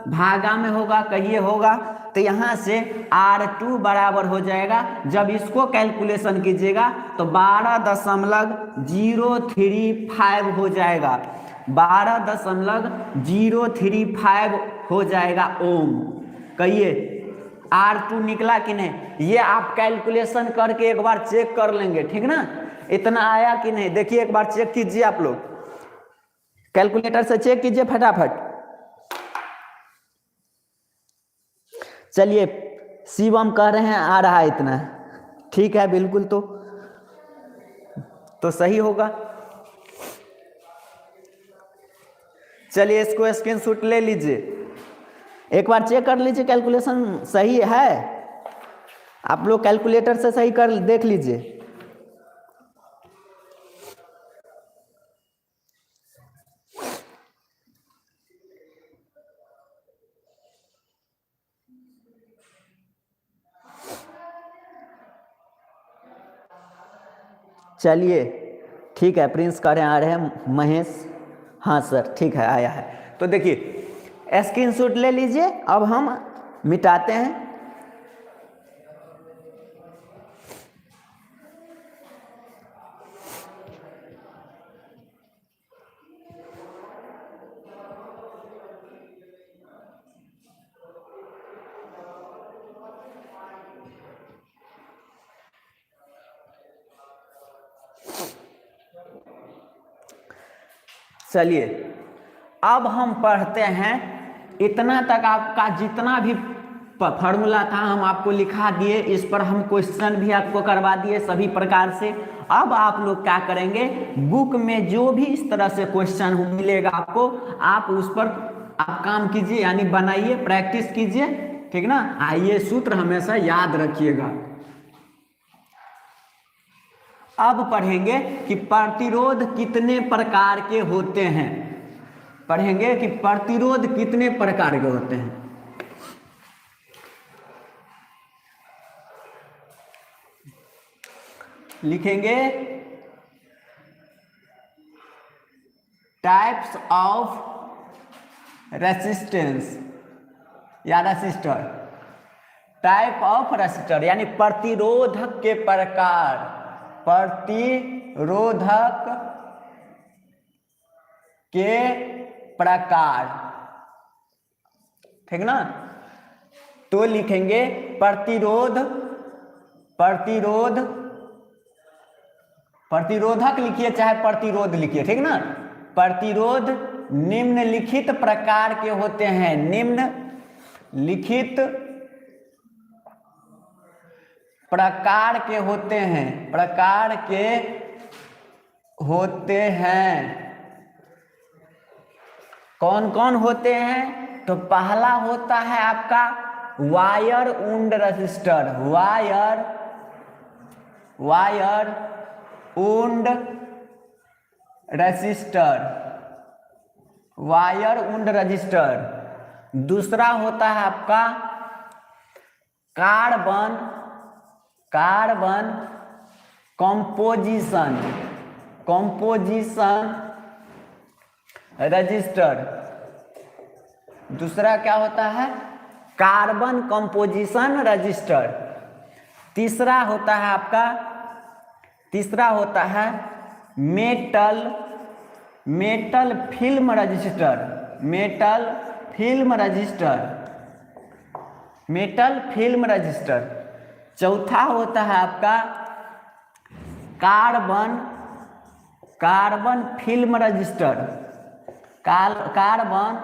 भागा में होगा, कहिए होगा। तो यहाँ से R2 बराबर हो जाएगा, जब इसको कैलकुलेशन कीजिएगा तो 12.035 हो जाएगा, 12.035 हो जाएगा ओम। कहिए R2 निकला कि नहीं, ये आप कैलकुलेशन करके एक बार चेक कर लेंगे, ठीक ना, इतना आया कि नहीं। देखिए एक बार चेक कीजिए, आप लोग कैलकुलेटर से चेक कीजिए फटाफट। चलिए शिवम कह रहे हैं आ रहा है इतना, ठीक है बिल्कुल, तो सही होगा। चलिए इसको स्क्रीनशॉट ले लीजिए, एक बार चेक कर लीजिए कैलकुलेशन सही है, आप लोग कैलकुलेटर से सही कर देख लीजिए। चलिए ठीक है, प्रिंस कह रहे हैं आ रहे हैं, महेश हाँ सर ठीक है आया है। तो देखिए स्क्रीनशॉट ले लीजिए, अब हम मिटाते हैं। चलिए अब हम पढ़ते हैं, इतना तक आपका जितना भी फॉर्मूला था हम आपको लिखा दिए, इस पर हम क्वेश्चन भी आपको करवा दिए सभी प्रकार से। अब आप लोग क्या करेंगे, बुक में जो भी इस तरह से क्वेश्चन मिलेगा आपको, आप उस पर आप काम कीजिए, यानी बनाइए, प्रैक्टिस कीजिए, ठीक ना। ये सूत्र हमेशा याद रखिएगा। अब पढ़ेंगे कि प्रतिरोध कितने प्रकार के होते हैं, पढ़ेंगे कि प्रतिरोध कितने प्रकार के होते हैं। लिखेंगे टाइप्स ऑफ रेसिस्टेंस या रेसिस्टर, टाइप ऑफ रेसिस्टर यानी प्रतिरोधक के प्रकार, प्रतिरोधक के प्रकार, ठीक ना। तो लिखेंगे प्रतिरोध, प्रतिरोधक लिखिए चाहे प्रतिरोध लिखिए, ठीक ना। प्रतिरोध निम्नलिखित प्रकार के होते हैं, निम्नलिखित प्रकार के होते हैं, प्रकार के होते हैं। कौन कौन होते हैं, तो पहला होता है आपका wire wound resistor, wire wound resistor, wire wound resistor. दूसरा होता है आपका कार्बन कंपोजिशन रजिस्टर। दूसरा क्या होता है, कार्बन कंपोजिशन रजिस्टर। तीसरा होता है आपका, तीसरा होता है metal film register, metal film register. चौथा होता है आपका carbon film resistor, carbon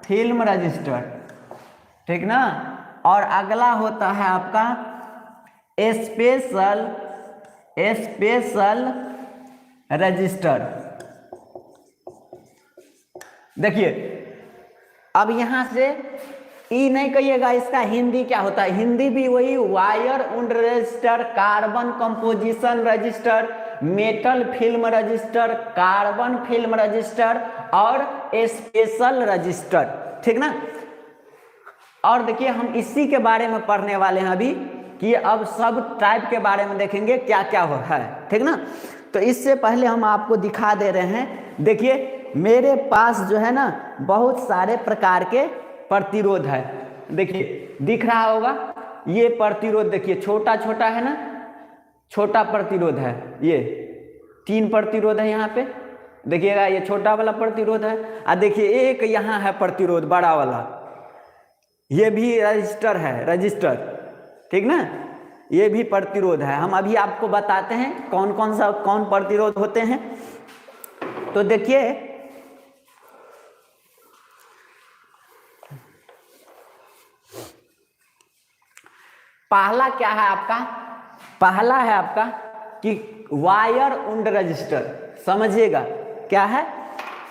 film register, ठीक ना। और अगला होता है आपका स्पेशल रजिस्टर। देखिए अब यहां से ई नहीं कहिएगा, इसका हिंदी क्या होता है, हिंदी भी वही wire wound resistor, carbon composition resistor, metal film resistor, carbon film resistor और स्पेशल रजिस्टर, ठीक ना। और देखिए हम इसी के बारे में पढ़ने वाले हैं अभी कि अब सब टाइप के बारे में देखेंगे क्या क्या है, ठीक ना। तो इससे पहले हम आपको दिखा दे रहे हैं, देखिए मेरे पास जो है ना बहुत सारे प्रकार के प्रतिरोध है। देखिए दिख रहा होगा ये प्रतिरोध, देखिए छोटा छोटा है ना, छोटा प्रतिरोध है, ये 3 प्रतिरोध है यहाँ पे, देखिएगा ये छोटा वाला प्रतिरोध है। और देखिए एक यहाँ है प्रतिरोध बड़ा वाला, ये भी रजिस्टर है, रजिस्टर, ठीक ना, ये भी प्रतिरोध है। हम अभी आपको बताते हैं कौन प्रतिरोध होते हैं। तो देखिए पहला क्या है आपका, पहला है आपका कि वायर उंड रजिस्टर, समझिएगा क्या है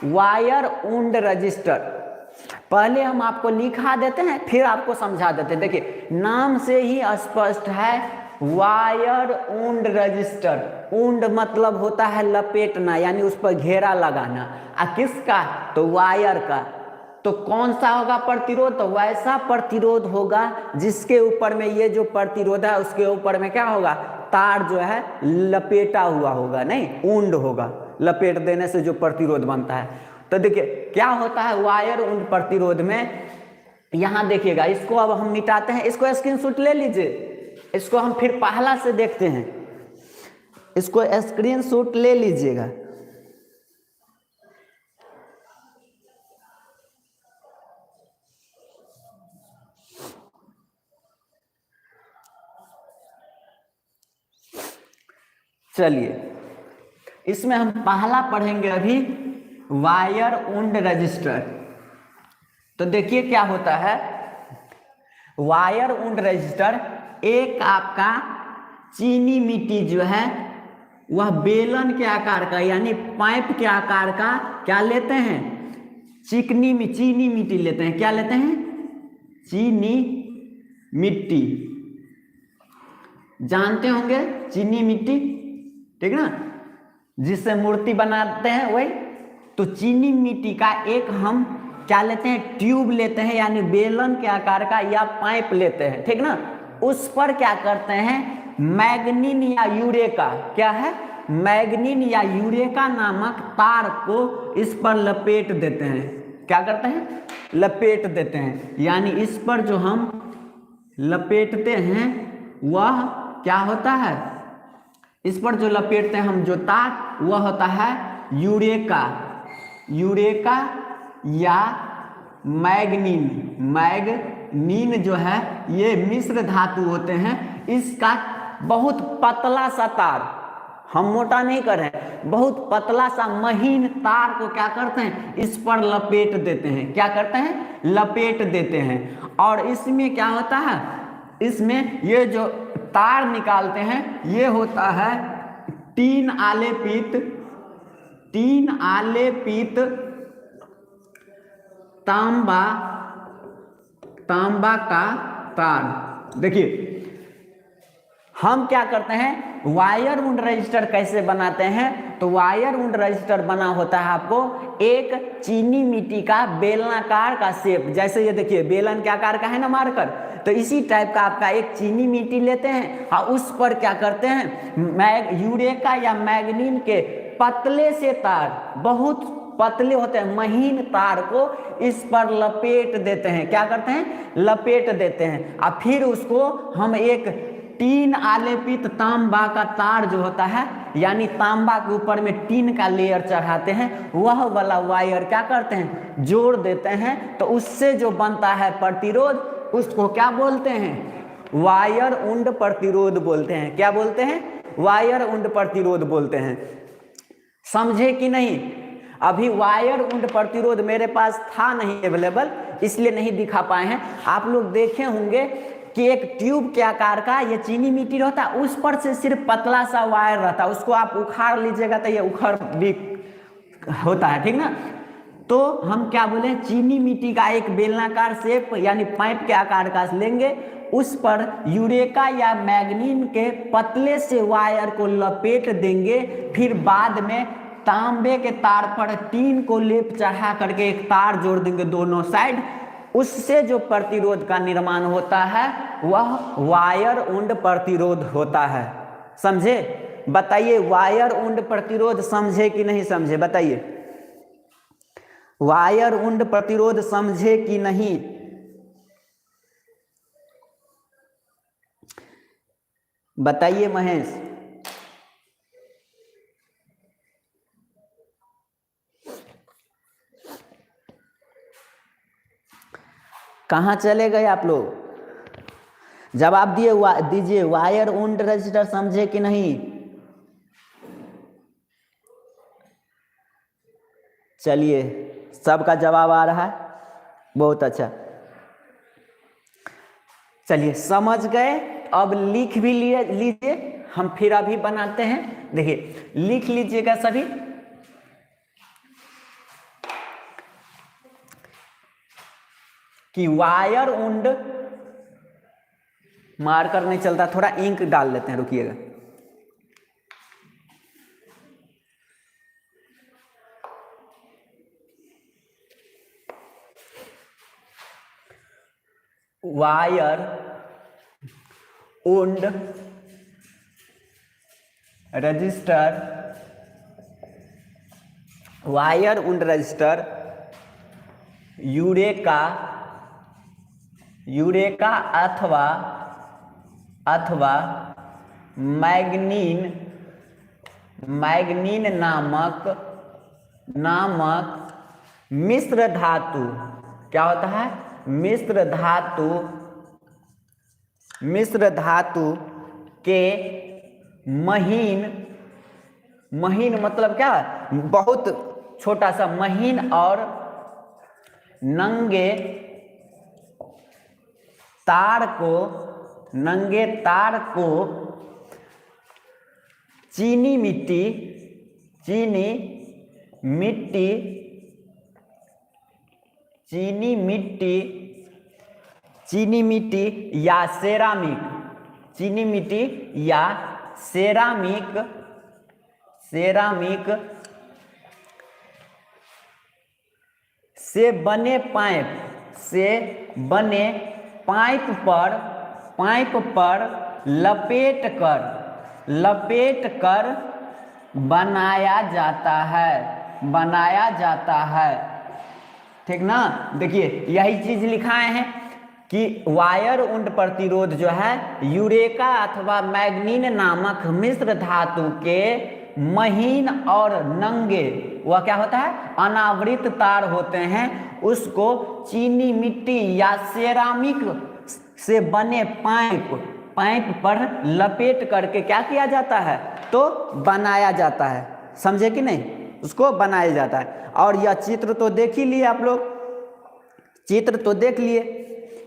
वायर उंड रजिस्टर। पहले हम आपको लिखा देते हैं फिर आपको समझा देते हैं। देखिए नाम से ही स्पष्ट है वायर उंड रजिस्टर, उंड मतलब होता है लपेटना, यानी उस पर घेरा लगाना। किसका, तो वायर का। तो कौन सा होगा प्रतिरोध, तो वैसा प्रतिरोध होगा जिसके ऊपर में ये जो प्रतिरोध है उसके ऊपर में क्या होगा, तार जो है लपेटा हुआ होगा, नहीं उंड होगा, लपेट देने से जो प्रतिरोध बनता है। तो देखिए क्या होता है वायर उंड प्रतिरोध में, यहां देखिएगा, इसको अब हम मिटाते हैं, इसको स्क्रीनशॉट ले लीजिए, इसको हम फिर पहला से देखते हैं, इसको स्क्रीनशॉट ले लीजिएगा। चलिए इसमें हम पहला पढ़ेंगे अभी वायर उंड रजिस्टर। तो देखिए क्या होता है वायर उंड रजिस्टर, एक आपका चीनी मिट्टी जो है वह बेलन के आकार का यानी पाइप के आकार का क्या लेते हैं, चीनी मिट्टी लेते हैं। क्या लेते हैं, चीनी मिट्टी, जानते होंगे चीनी मिट्टी, ठीक ना, जिससे मूर्ति बनाते हैं वही। तो चीनी मिट्टी का एक हम क्या लेते हैं, ट्यूब लेते हैं यानी बेलन के आकार का या पाइप लेते हैं, ठीक ना। उस पर क्या करते हैं मैग्नीन या यूरेका, क्या है मैग्नीन या यूरेका नामक तार को इस पर लपेट देते हैं। क्या करते हैं, लपेट देते हैं, यानी इस पर जो हम लपेटते हैं वह क्या होता है, इस पर जो लपेटते हैं हम जो तार वह होता है यूरेका या मैग्नीन जो है ये मिश्र धातु होते हैं। इसका बहुत पतला सा तार, हम मोटा नहीं कर रहे हैं, बहुत पतला सा महीन तार को क्या करते हैं इस पर लपेट देते हैं। क्या करते हैं, लपेट देते हैं। और इसमें क्या होता है, इसमें ये जो तार निकालते हैं ये होता है 3 आलेपित तांबा का तार। देखिए हम क्या करते हैं वायर उंड रजिस्टर कैसे बनाते हैं, तो वायर उंड रजिस्टर बना होता है आपको एक चीनी मिट्टी का बेलनाकार का शेप, जैसे ये देखिए बेलन के आकार का है ना मार्कर, तो इसी टाइप का आपका एक चीनी मिट्टी लेते हैं और उस पर क्या करते हैं यूरेका या मैग्नीन के पतले से तार, बहुत पतले होते हैं महीन तार को इस पर लपेट देते हैं। क्या करते हैं, लपेट देते हैं। और फिर उसको हम एक 3 आलेपित तांबा का तार जो होता है यानी तांबा के ऊपर में टीन का लेयर चढ़ाते हैं, वह वाला वायर क्या करते हैं जोड़ देते हैं। तो उससे जो बनता है प्रतिरोध उसको क्या बोलते हैं, वायर उंड प्रतिरोध बोलते हैं। क्या बोलते हैं, वायर उंड प्रतिरोध बोलते हैं। समझे कि नहीं? अभी वायर उंड प्रतिरोध मेरे पास था नहीं अवेलेबल, इसलिए नहीं दिखा पाए हैं। आप लोग देखे होंगे कि एक ट्यूब के आकार का ये चीनी मिट्टी रहता है, उस पर से सिर्फ पतला सा वायर रहता है, उसको आप उखाड़ लीजिएगा तो ये उखड़ भी होता है, ठीक ना। तो हम क्या बोले, चीनी मिट्टी का एक बेलनाकार शेप यानी पाइप के आकार का लेंगे, उस पर यूरेका या मैग्नीन के पतले से वायर को लपेट देंगे, फिर बाद में तांबे के तार पर टीन को लेप चढ़ा करके एक तार जोड़ देंगे दोनों साइड, उससे जो प्रतिरोध का निर्माण होता है वह वायर उंड प्रतिरोध होता है। समझे? बताइए वायर उंड प्रतिरोध समझे कि नहीं समझे? बताइए वायर उंड प्रतिरोध समझे कि नहीं? बताइए महेश। कहाँ चले गए आप लोग? जवाब दीजिए वायर उंड रजिस्टर समझे कि नहीं? चलिए सबका जवाब आ रहा है, बहुत अच्छा। चलिए समझ गए, अब लिख भी लीजिए, हम फिर अभी बनाते हैं। देखिए लिख लीजिएगा सभी। कि वायर उंड, मार्कर नहीं चलता, थोड़ा इंक डाल लेते हैं, रुकिएगा। Wire wound resistor, wire wound resistor eureka अथवा मैग्नीन नामक मिश्र धातु, क्या होता है? मिश्र धातु के महीन मतलब क्या? बहुत छोटा सा महीन और नंगे तार को चीनी मिट्टी या सेरामिक से बने पाइप पर लपेट कर बनाया जाता है, ठीक ना। देखिए यही चीज लिखाए हैं कि वायर उंड प्रतिरोध जो है यूरेका अथवा मैग्नीन नामक मिश्र धातु के महीन और नंगे, वह क्या होता है? अनावृत तार होते हैं, उसको चीनी मिट्टी या सेरामिक से बने पाइप पर लपेट करके क्या किया जाता है? तो बनाया जाता है। समझे कि नहीं? उसको बनाया जाता है। और यह चित्र तो देख ही लिए आप लोग, चित्र तो देख लिए,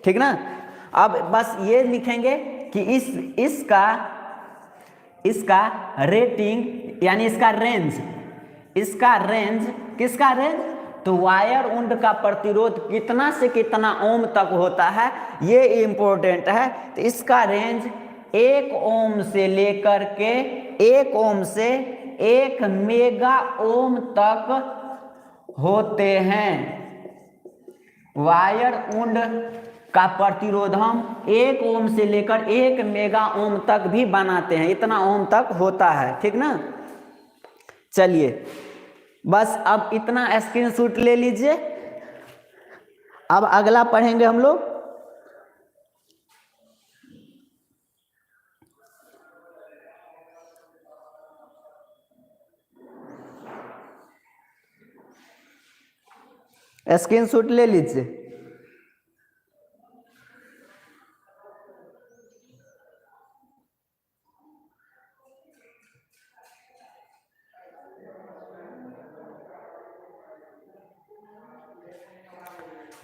ठीक ना। अब बस ये लिखेंगे कि इसका रेटिंग यानी इसका रेंज किसका रेंज? तो वायर उंड का प्रतिरोध कितना से कितना ओम तक होता है, ये इंपॉर्टेंट है। तो इसका रेंज 1 ओम से लेकर के 1 ओम से 1 मेगा ओम तक होते हैं। वायर उंड का प्रतिरोध हम 1 ओम से लेकर 1 मेगा ओम तक भी बनाते हैं, इतना ओम तक होता है, ठीक ना। चलिए बस अब इतना स्क्रीनशॉट ले लीजिए। अब अगला पढ़ेंगे हम लोग। स्क्रीनशॉट ले लीजिए।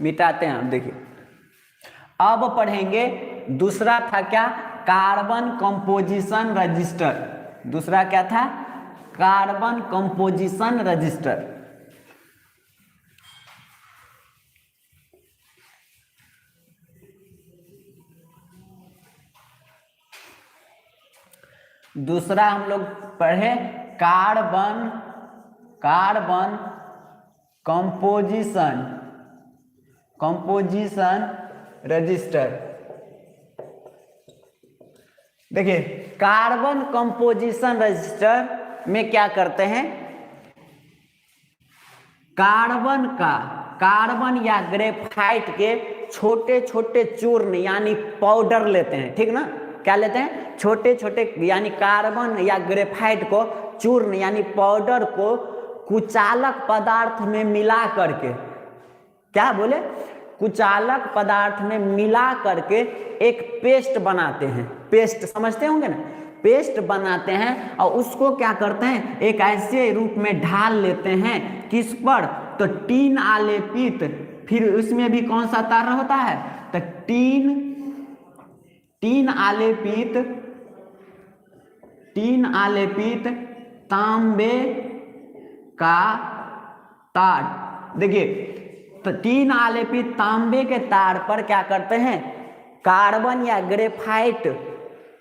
मिटाते हैं हम। देखिए अब पढ़ेंगे दूसरा था क्या, कार्बन कंपोजिशन रजिस्टर। दूसरा क्या था, कार्बन कंपोजिशन रजिस्टर। दूसरा हम लोग पढ़े कार्बन कंपोजिशन रजिस्टर। देखिए कार्बन कंपोजिशन रजिस्टर में क्या करते हैं, कार्बन या ग्रेफाइट के छोटे छोटे चूर्ण यानी पाउडर लेते हैं, ठीक ना। क्या लेते हैं, छोटे छोटे यानी कार्बन या ग्रेफाइट को चूर्ण यानी पाउडर को कुचालक पदार्थ में मिला करके, क्या बोले, कुचालक पदार्थ में मिला करके एक पेस्ट बनाते हैं। पेस्ट समझते होंगे ना, पेस्ट बनाते हैं और उसको क्या करते हैं, एक ऐसे रूप में ढाल लेते हैं, किस पर, तो टीन आलेपित, फिर उसमें भी कौन सा तार होता है, तो टीन आलेपित तांबे का तार। देखिए तो टीन आलेपित तांबे के तार पर क्या करते हैं, कार्बन या ग्रेफाइट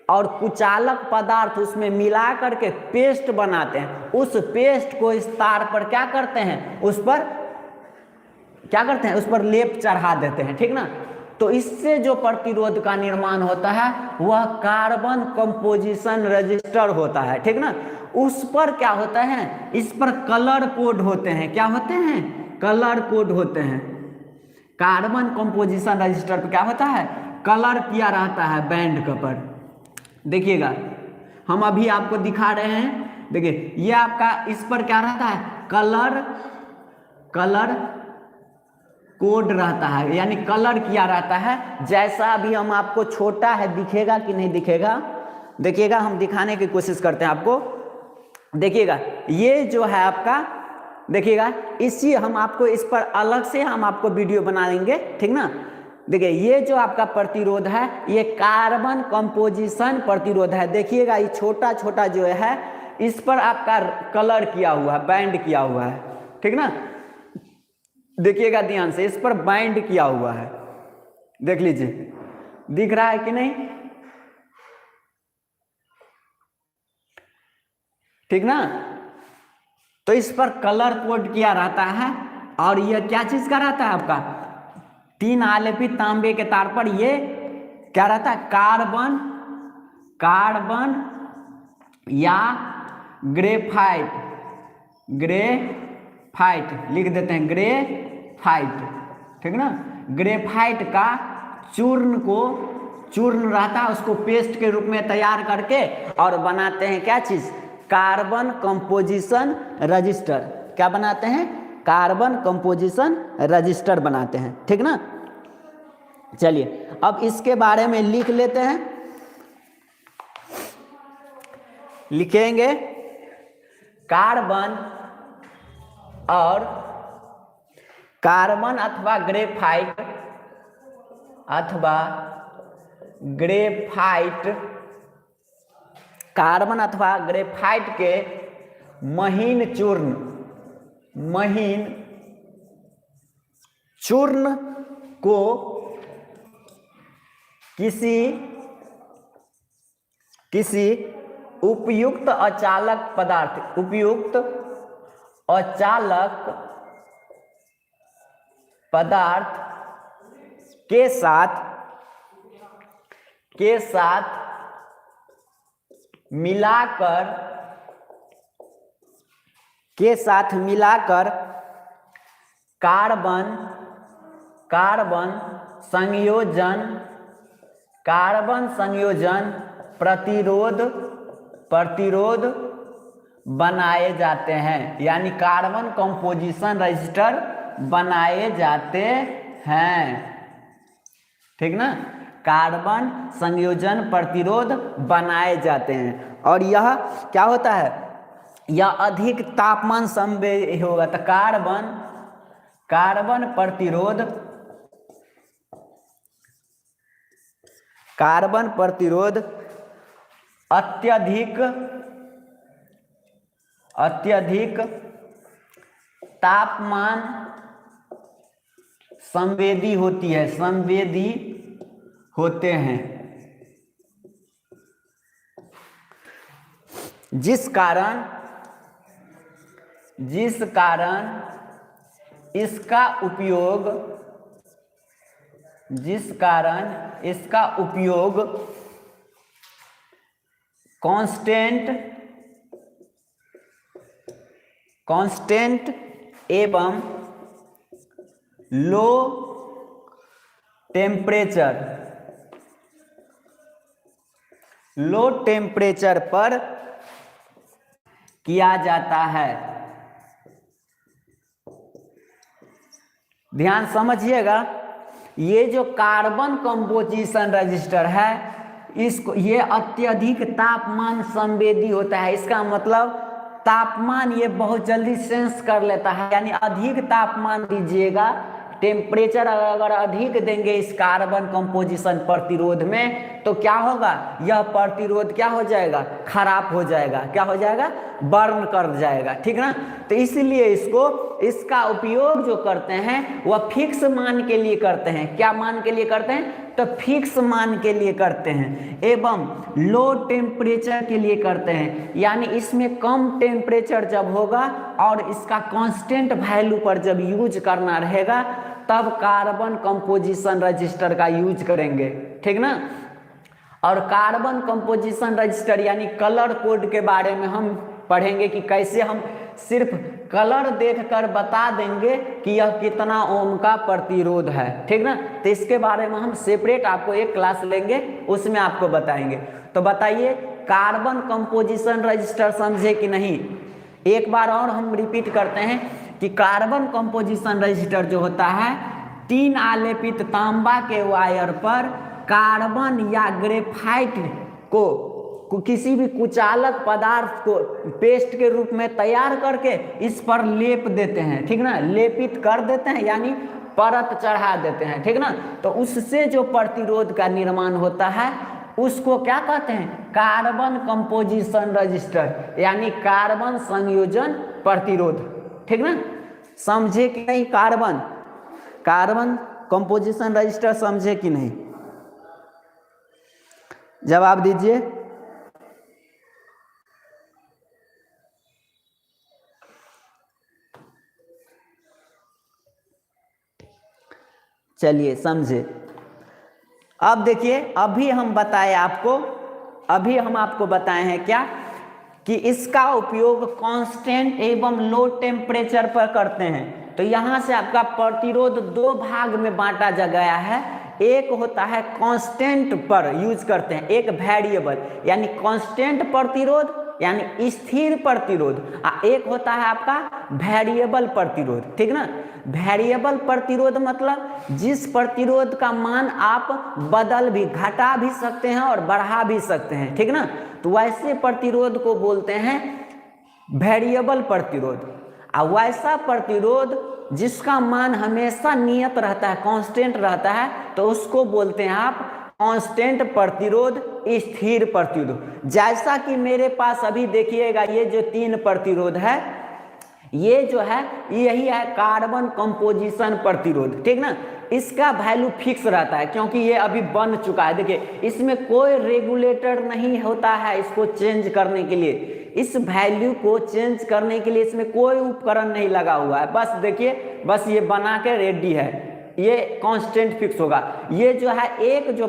और कुचालक पदार्थ उसमें मिला करके पेस्ट बनाते हैं। उस पेस्ट को इस तार पर क्या करते हैं, उस पर क्या करते हैं, उस पर लेप चढ़ा देते हैं, ठीक ना। तो इससे जो प्रतिरोध का निर्माण होता है वह कार्बन कंपोजिशन रजिस्टर होता है, ठीक ना। उस पर क्या होता है, इस पर कलर कोड होते हैं। क्या होते हैं, कलर कोड होते हैं। कार्बन कंपोजिशन रजिस्टर पर क्या होता है, कलर किया रहता है बैंड के पर। देखिएगा हम अभी आपको दिखा रहे हैं, देखिए ये आपका इस पर क्या रहता है, कलर कोड रहता है, यानी कलर किया रहता है। जैसा अभी हम आपको छोटा है, दिखेगा कि नहीं दिखेगा, देखिएगा हम दिखाने की कोशिश करते हैं आपको। देखिएगा ये जो है आपका, देखिएगा इसी हम आपको इस पर अलग से हम आपको वीडियो बना देंगे, ठीक ना। देखिए ये जो आपका प्रतिरोध है ये कार्बन कंपोजिशन प्रतिरोध है। देखिएगा ये छोटा छोटा जो है इस पर आपका कलर किया हुआ है, बैंड किया हुआ है, ठीक ना। देखिएगा ध्यान से, इस पर बाइंड किया हुआ है, देख लीजिए दिख रहा है कि नहीं, ठीक ना। तो इस पर कलर कोड किया रहता है और यह क्या चीज का रहता है आपका, टीन आलेपित तांबे के तार पर ये क्या रहता है, कार्बन या ग्रेफाइट लिख देते हैं, ग्रेफाइट, ठीक ना। ग्रेफाइट का चूर्ण रहता है, उसको पेस्ट के रूप में तैयार करके और बनाते हैं क्या चीज, कार्बन कंपोजिशन रजिस्टर। क्या बनाते हैं, कार्बन कंपोजिशन रजिस्टर बनाते हैं, ठीक ना। चलिए अब इसके बारे में लिख लेते हैं, लिखेंगे कार्बन अथवा ग्रेफाइट कार्बन अथवा ग्रेफाइट के महीन चूर्ण को किसी उपयुक्त अचालक पदार्थ के साथ मिलाकर कार्बन संयोजन प्रतिरोध बनाए जाते हैं, यानी कार्बन कंपोजिशन रजिस्टर बनाए जाते हैं, ठीक ना। कार्बन संयोजन प्रतिरोध बनाए जाते हैं और यह क्या होता है, यह अधिक तापमान संवेदी होगा। तो कार्बन प्रतिरोध कार्बन प्रतिरोध अत्यधिक तापमान संवेदी होती है, संवेदी होते हैं, जिस कारण इसका उपयोग कांस्टेंट एवं लो टेम्परेचर पर किया जाता है। ध्यान समझिएगा, ये जो कार्बन कंपोजिशन रजिस्टर है, इसको ये अत्यधिक तापमान संवेदी होता है। इसका मतलब तापमान ये बहुत जल्दी सेंस कर लेता है, यानी अधिक तापमान दीजिएगा, टेम्परेचर अगर अधिक देंगे इस कार्बन कंपोजिशन प्रतिरोध में, तो क्या होगा, यह प्रतिरोध क्या हो जाएगा, खराब हो जाएगा। क्या हो जाएगा, बर्न कर जाएगा, ठीक ना। तो इसलिए इसका उपयोग जो करते हैं वह फिक्स मान के लिए करते हैं। क्या मान के लिए करते हैं, तो फिक्स मान के लिए करते हैं, एवं लो टेम्परेचर के लिए करते हैं। यानी इसमें कम टेम्परेचर जब होगा और इसका कांस्टेंट वैल्यू पर जब यूज करना रहेगा, तब कार्बन कंपोजिशन रजिस्टर का यूज करेंगे, ठीक ना। और कार्बन कंपोजिशन रजिस्टर यानी कलर कोड के बारे में हम पढ़ेंगे कि कैसे हम सिर्फ कलर देखकर बता देंगे कि यह कितना ओम का प्रतिरोध है, ठीक ना। तो इसके बारे में हम सेपरेट आपको एक क्लास लेंगे, उसमें आपको बताएंगे। तो बताइए, कार्बन कंपोजिशन रजिस्टर समझे कि नहीं। एक बार और हम रिपीट करते हैं कि कार्बन कंपोजिशन रजिस्टर जो होता है, 3 आलेपित तांबा के वायर पर कार्बन या ग्रेफाइट को किसी भी कुचालक पदार्थ को पेस्ट के रूप में तैयार करके इस पर लेप देते हैं, ठीक ना, लेपित कर देते हैं, यानी परत चढ़ा देते हैं, ठीक ना। तो उससे जो प्रतिरोध का निर्माण होता है उसको क्या कहते हैं, कार्बन कंपोजिशन रजिस्टर, यानी कार्बन संयोजन प्रतिरोध, ठीक ना। समझे कि नहीं, कार्बन कंपोजिशन रजिस्टर समझे कि नहीं, जवाब दीजिए। चलिए समझे। अब देखिए, अभी हम आपको बताए हैं क्या, कि इसका उपयोग कांस्टेंट एवं लो टेम्परेचर पर करते हैं। तो यहाँ से आपका प्रतिरोध 2 भाग में बांटा जा गया है। एक होता है कांस्टेंट पर यूज करते हैं, एक वेरिएबल यानी कांस्टेंट प्रतिरोध यानी स्थिर प्रतिरोध, एक होता है आपका वेरिएबल प्रतिरोध, ठीक ना। वेरिएबल प्रतिरोध मतलब जिस प्रतिरोध का मान आप बदल भी, घटा भी सकते हैं और बढ़ा भी सकते हैं, ठीक ना। तो वैसे प्रतिरोध को बोलते हैं वेरिएबल प्रतिरोध। और वैसा प्रतिरोध जिसका मान हमेशा नियत रहता है, कांस्टेंट रहता है, तो उसको बोलते हैं आप कांस्टेंट प्रतिरोध, स्थिर प्रतिरोध। जैसा कि मेरे पास अभी देखिएगा, ये जो 3 प्रतिरोध है, ये जो है यही है कार्बन कंपोजिशन प्रतिरोध, ठीक ना। इसका वैल्यू फिक्स रहता है क्योंकि ये अभी बन चुका है। देखिए, इसमें कोई रेगुलेटर नहीं होता है इसको चेंज करने के लिए, इस वैल्यू को चेंज करने के लिए इसमें कोई उपकरण नहीं लगा हुआ है। बस देखिए, बस ये बना के रेडी है, ये कांस्टेंट फिक्स होगा। ये जो है एक जो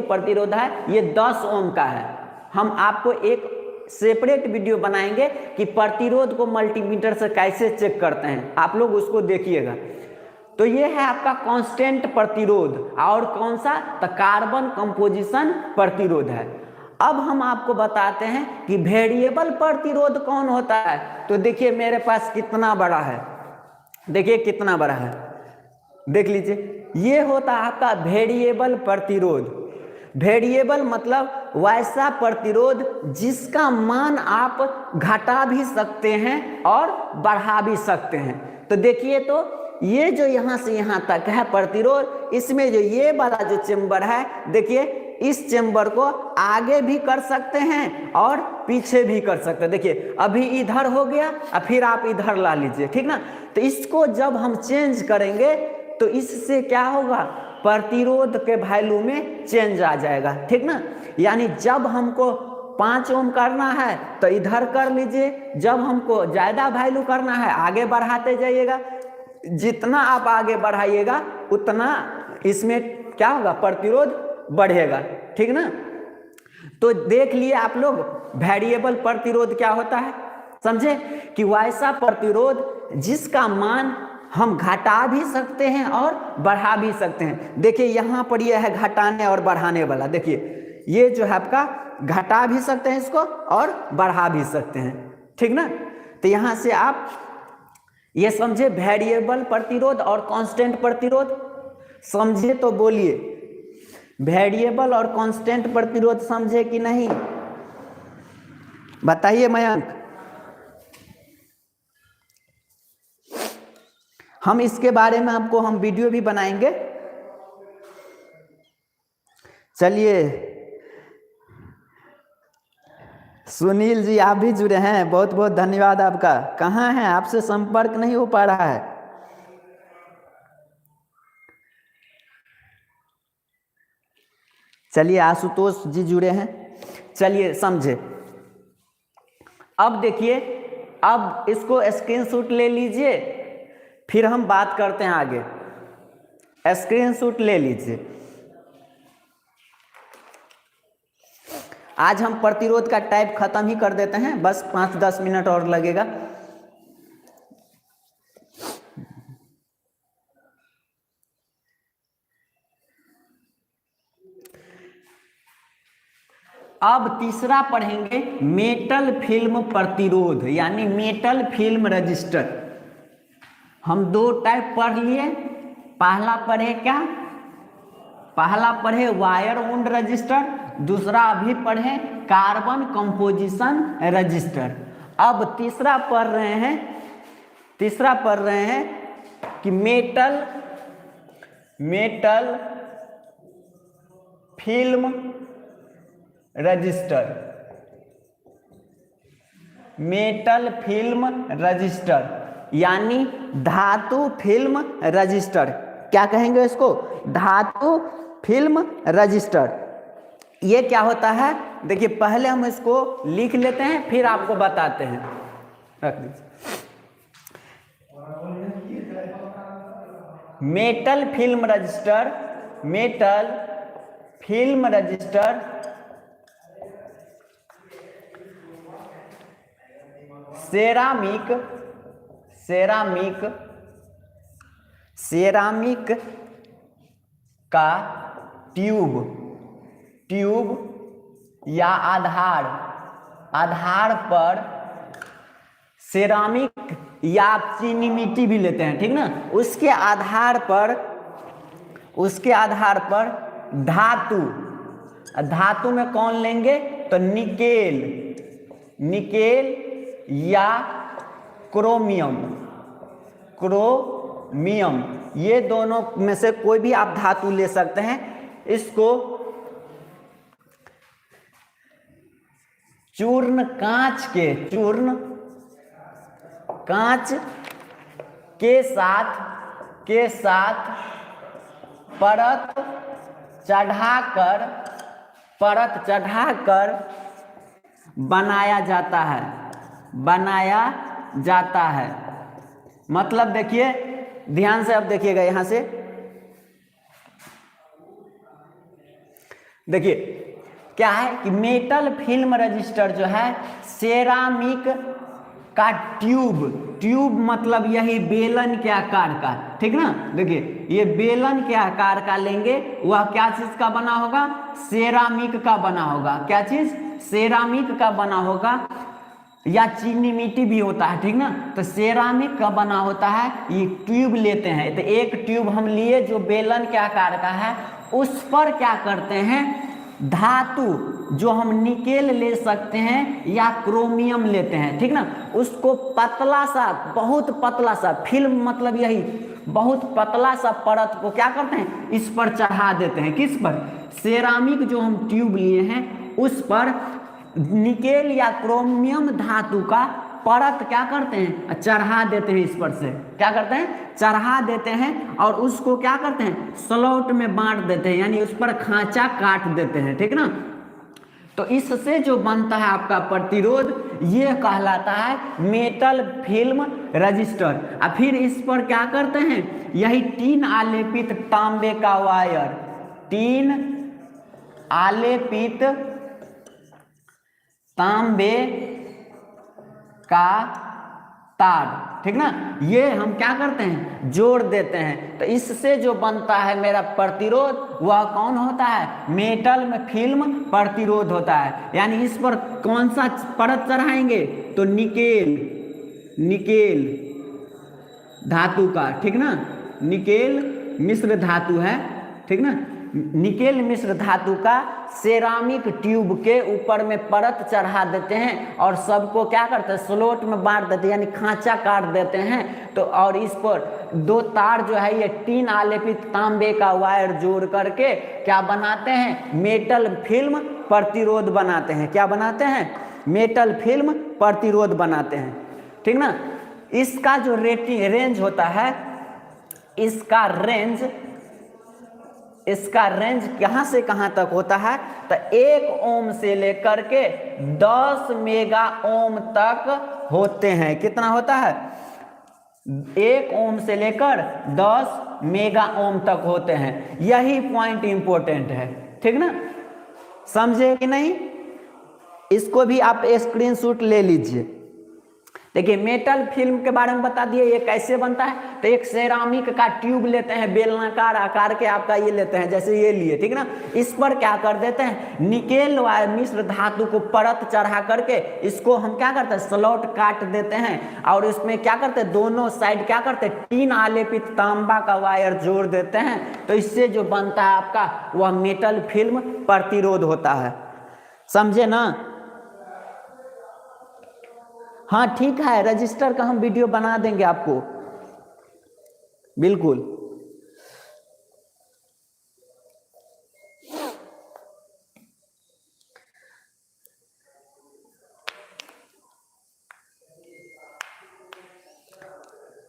प्रतिरोध है ये 10 ओम का है। हम आपको एक सेपरेट वीडियो बनाएंगे कि प्रतिरोध को मल्टीमीटर से कैसे चेक करते हैं, आप लोग उसको देखिएगा। तो ये है आपका कांस्टेंट प्रतिरोध, और कौन सा, तो कार्बन कंपोजिशन प्रतिरोध है। अब हम आपको बताते हैं कि वेरिएबल प्रतिरोध कौन होता है। तो देखिए मेरे पास कितना बड़ा है, देखिए कितना बड़ा है, देख लीजिए, ये होता है आपका वेरिएबल प्रतिरोध। वेरिएबल मतलब वैसा प्रतिरोध जिसका मान आप घटा भी सकते हैं और बढ़ा भी सकते हैं। तो देखिए, तो ये जो यहाँ से यहाँ तक है प्रतिरोध, इसमें जो ये वाला जो चेम्बर है, देखिए इस चेम्बर को आगे भी कर सकते हैं और पीछे भी कर सकते हैं। देखिए अभी इधर हो गया और फिर आप इधर ला लीजिए, ठीक ना। तो इसको जब हम चेंज करेंगे तो इससे क्या होगा, प्रतिरोध के वैल्यू में चेंज आ जाएगा, ठीक ना। यानी जब हमको 5 ओम करना है तो इधर कर लीजिए, जब हमको ज़्यादा वैल्यू करना है आगे बढ़ाते जाइएगा। जितना आप आगे बढ़ाइएगा उतना इसमें क्या होगा, प्रतिरोध बढ़ेगा, ठीक ना। तो देख लिए आप लोग वेरिएबल प्रतिरोध क्या होता है, समझे कि वैसा प्रतिरोध जिसका मान हम घटा भी सकते हैं और बढ़ा भी सकते हैं। देखिए यहाँ पर यह है घटाने और बढ़ाने वाला, देखिए ये जो है आपका घटा भी सकते हैं इसको और बढ़ा भी सकते हैं, ठीक ना। तो यहाँ से आप ये समझे वेरिएबल प्रतिरोध और कांस्टेंट प्रतिरोध, समझे तो बोलिए, वेरिएबल और कांस्टेंट प्रतिरोध समझे कि नहीं, बताइए मयंक। हम इसके बारे में आपको हम वीडियो भी बनाएंगे। चलिए सुनील जी आप भी जुड़े हैं, बहुत बहुत धन्यवाद आपका। कहाँ हैं, आपसे संपर्क नहीं हो पा रहा है। चलिए आशुतोष जी जुड़े हैं, चलिए समझे। अब देखिए, अब इसको स्क्रीनशॉट ले लीजिए, फिर हम बात करते हैं आगे। स्क्रीनशॉट ले लीजिए। आज हम प्रतिरोध का टाइप खत्म ही कर देते हैं, बस 5-10 मिनट और लगेगा। अब तीसरा पढ़ेंगे मेटल फिल्म प्रतिरोध, यानी मेटल फिल्म रजिस्टर। हम 2 टाइप पढ़ लिए। पहला पढ़े क्या, पहला पढ़े वायर वुंड रजिस्टर, दूसरा अभी पढ़े कार्बन कंपोजिशन रजिस्टर। अब तीसरा पढ़ रहे हैं कि metal film register, metal film register यानी धातु फिल्म रजिस्टर। क्या कहेंगे इसको, धातु फिल्म रजिस्टर। ये क्या होता है, देखिए पहले हम इसको लिख लेते हैं फिर आपको बताते हैं। रख दीजिए। Metal film register, metal film register ceramic का ट्यूब या आधार पर सेरामिक या आप चीनी मिट्टी भी लेते हैं, ठीक ना। उसके आधार पर धातु में कौन लेंगे तो निकेल या क्रोमियम, ये दोनों में से कोई भी आप धातु ले सकते हैं। इसको चूर्ण कांच के साथ परत चढ़ाकर बनाया जाता है। मतलब देखिए ध्यान से, अब देखिएगा यहां से, देखिए क्या है कि मेटल फिल्म रजिस्टर जो है सेरामिक का ट्यूब मतलब यही बेलन के आकार का, ठीक ना। देखिए ये बेलन के आकार का लेंगे, वह क्या चीज का बना होगा, सेरामिक का बना होगा। क्या चीज, सेरामिक का बना होगा, या चीनी मिट्टी भी होता है, ठीक ना। तो सेरामिक का बना होता है, ये ट्यूब लेते हैं। तो एक ट्यूब हम लिए जो बेलन के आकार का है, उस पर क्या करते हैं, धातु जो हम निकेल ले सकते हैं या क्रोमियम लेते हैं, ठीक ना। उसको पतला सा, बहुत पतला सा, फिल्म मतलब यही बहुत पतला सा परत को क्या करते हैं, इस पर चढ़ा देते हैं। किस पर? सेरामिक जो हम ट्यूब लिए हैं उस पर निकेल या क्रोमियम धातु का परत क्या करते हैं, चढ़ा देते हैं। इस पर से क्या करते हैं, चढ़ा देते हैं और उसको क्या करते हैं, स्लॉट में बांट देते हैं, यानी उस पर खांचा काट देते हैं। ठीक ना? तो इससे जो बनता है आपका प्रतिरोध, ये कहलाता है मेटल फिल्म रजिस्टर। और फिर इस पर क्या करते हैं, यही टीन आलेपित तांबे का वायर, टीन आलेपित तांबे का तार, ठीक ना, ये हम क्या करते हैं, जोड़ देते हैं। तो इससे जो बनता है मेरा प्रतिरोध, वह कौन होता है, मेटल में फिल्म प्रतिरोध होता है। यानी इस पर कौन सा परत चढ़ाएंगे, तो निकेल, निकेल धातु का, ठीक ना, निकेल मिश्र धातु है, ठीक ना, निकेल मिश्र धातु का सेरामिक ट्यूब के ऊपर में परत चढ़ा देते हैं और सबको क्या करते हैं, स्लॉट में बांट देते हैं, यानी खांचा काट देते हैं। तो और इस पर दो तार जो है ये टीन आलेपित तांबे का वायर जोड़ करके क्या बनाते हैं, मेटल फिल्म प्रतिरोध बनाते हैं। क्या बनाते हैं, मेटल फिल्म प्रतिरोध बनाते हैं। ठीक ना? इसका जो रेंज होता है, इसका रेंज कहाँ से कहाँ तक होता है, तो 1 ओम से लेकर के 10 मेगा ओम तक होते हैं। कितना होता है, 1 ओम से लेकर 10 मेगा ओम तक होते हैं। यही पॉइंट इंपॉर्टेंट है। ठीक ना? समझे कि नहीं? इसको भी आप स्क्रीनशॉट ले लीजिए। देखिए, मेटल फिल्म के बारे में बता दिए, ये कैसे बनता है। तो एक सेरामिक का ट्यूब लेते हैं, बेलनाकार आकार के आपका ये लेते हैं, जैसे ये लिए, ठीक ना। इस पर क्या कर देते हैं, निकेल व मिश्र धातु को परत चढ़ा करके इसको हम क्या करते हैं, स्लॉट काट देते हैं और इसमें क्या करते हैं, दोनों साइड क्या करते हैं, टीन आलेपित तांबा का वायर जोड़ देते हैं। तो इससे जो बनता है आपका, वह मेटल फिल्म प्रतिरोध होता है। समझे ना? हाँ ठीक है, रजिस्टर का हम वीडियो बना देंगे आपको, बिल्कुल।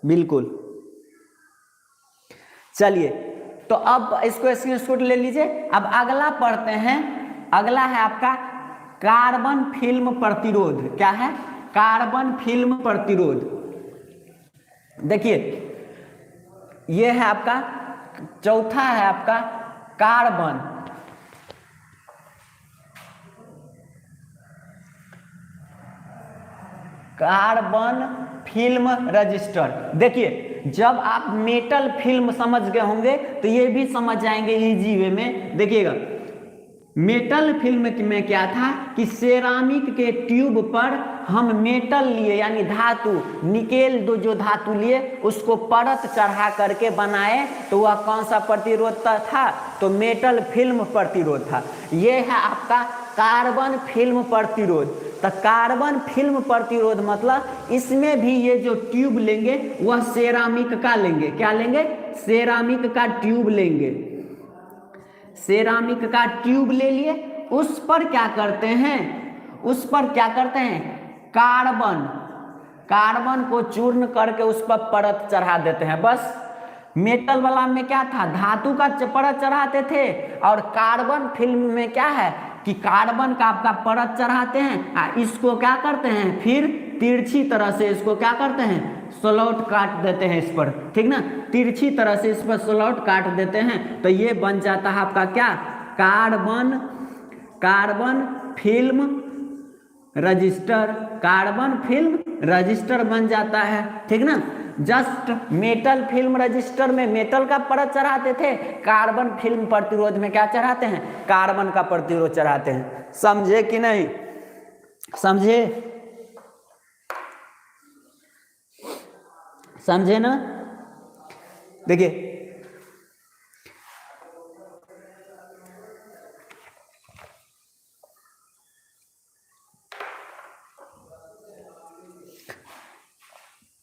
बिल्कुल, चलिए, तो अब इसको स्क्रीनशॉट ले लीजिए। अब अगला पढ़ते हैं। अगला है आपका कार्बन फिल्म प्रतिरोध। क्या है, कार्बन फिल्म प्रतिरोध। देखिए, यह है आपका चौथा है आपका कार्बन फिल्म रजिस्टर। देखिए, जब आप मेटल फिल्म समझ गए होंगे तो ये भी समझ जाएंगे इजी वे में। देखिएगा, मेटल फिल्म में क्या था कि सेरामिक के ट्यूब पर हम मेटल लिए, यानी धातु, निकेल जो धातु लिए उसको परत चढ़ा करके बनाए। तो वह कौन सा प्रतिरोध था, तो मेटल फिल्म प्रतिरोध था। यह है आपका कार्बन फिल्म प्रतिरोध। तो कार्बन फिल्म प्रतिरोध मतलब इसमें भी ये जो ट्यूब लेंगे वह सेरामिक का लेंगे। क्या लेंगे, सेरामिक का ट्यूब लेंगे। सेरामिक का ट्यूब ले लिए, उस पर क्या करते हैं, कार्बन को चूर्ण करके उस पर परत चढ़ा देते हैं। बस मेटल वाला में क्या था, धातु का परत चढ़ाते थे, और कार्बन फिल्म में क्या है कि कार्बन का आपका परत चढ़ाते हैं, इसको क्या करते हैं, फिर तिरछी तरह से इसको क्या करते हैं, स्लॉट काट देते हैं इस पर। ठीक ना, तिरछी तरह से इस पर स्लॉट काट देते हैं। तो ये बन जाता है आपका क्या, carbon film resistor. Carbon film register बन जाता है। ठीक ना, जस्ट मेटल फिल्म रजिस्टर में मेटल का परत चढ़ाते थे, कार्बन फिल्म प्रतिरोध में क्या चढ़ाते हैं, कार्बन का प्रतिरोध चढ़ाते हैं। समझे कि नहीं? समझे ना? देखिए,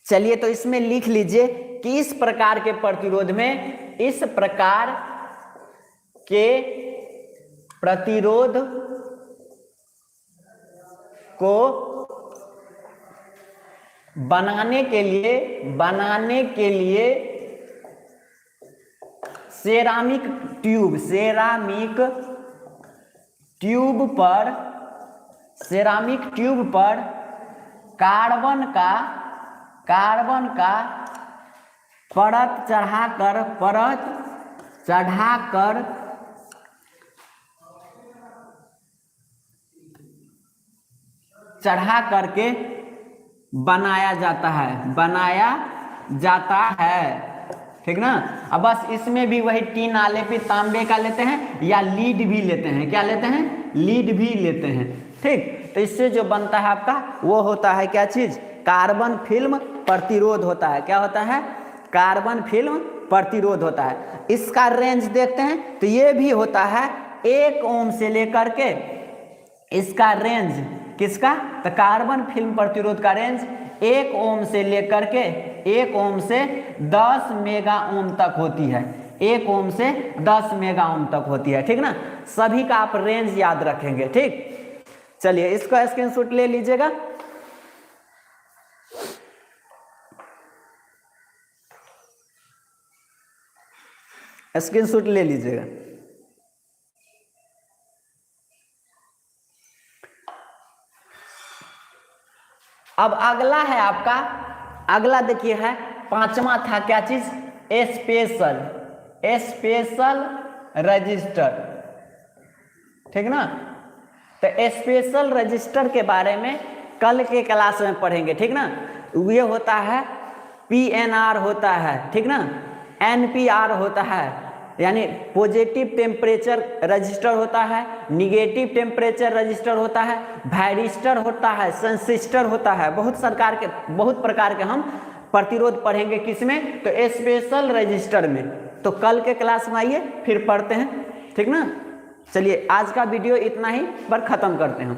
चलिए, तो इसमें लिख लीजिए कि इस प्रकार के प्रतिरोध में, इस प्रकार के प्रतिरोध को बनाने के लिए सेरामिक ट्यूब पर कार्बन का परत चढ़ा करके बनाया जाता है, ठीक ना। अब बस इसमें भी वही टीन आलेपित तांबे का लेते हैं या लीड भी लेते हैं। क्या लेते हैं? लीड भी लेते हैं, ठीक। तो इससे जो बनता है आपका वो होता है क्या चीज? कार्बन फिल्म प्रतिरोध होता है। क्या होता है? कार्बन फिल्म प्रतिरोध होता है। इसका रेंज देखते हैं तो ये भी होता है 1 ओम से लेकर के, इसका रेंज किसका? तो कार्बन फिल्म प्रतिरोध का रेंज 1 ओम से लेकर के 1 ओम से 10 मेगा ओम तक होती है। 1 ओम से 10 मेगा ओम तक होती है, ठीक ना। सभी का आप रेंज याद रखेंगे, ठीक। चलिए इसका स्क्रीनशॉट ले लीजिएगा। स्क्रीनशॉट ले लीजिएगा। अब अगला है आपका, अगला देखिए है 5वां था क्या चीज? स्पेशल रजिस्टर, ठीक ना। तो स्पेशल रजिस्टर के बारे में कल के क्लास में पढ़ेंगे, ठीक ना। ये होता है PNR होता है, ठीक ना, NPR होता है, यानी पॉजिटिव टेम्परेचर रजिस्टर होता है, निगेटिव टेम्परेचर रजिस्टर होता है, वायरिस्टर होता है, सेंसिस्टर होता है। बहुत प्रकार के हम प्रतिरोध पढ़ेंगे किसमें? तो स्पेशल रजिस्टर में। तो कल के क्लास में आइए फिर पढ़ते हैं, ठीक ना। चलिए आज का वीडियो इतना ही पर खत्म करते हैं।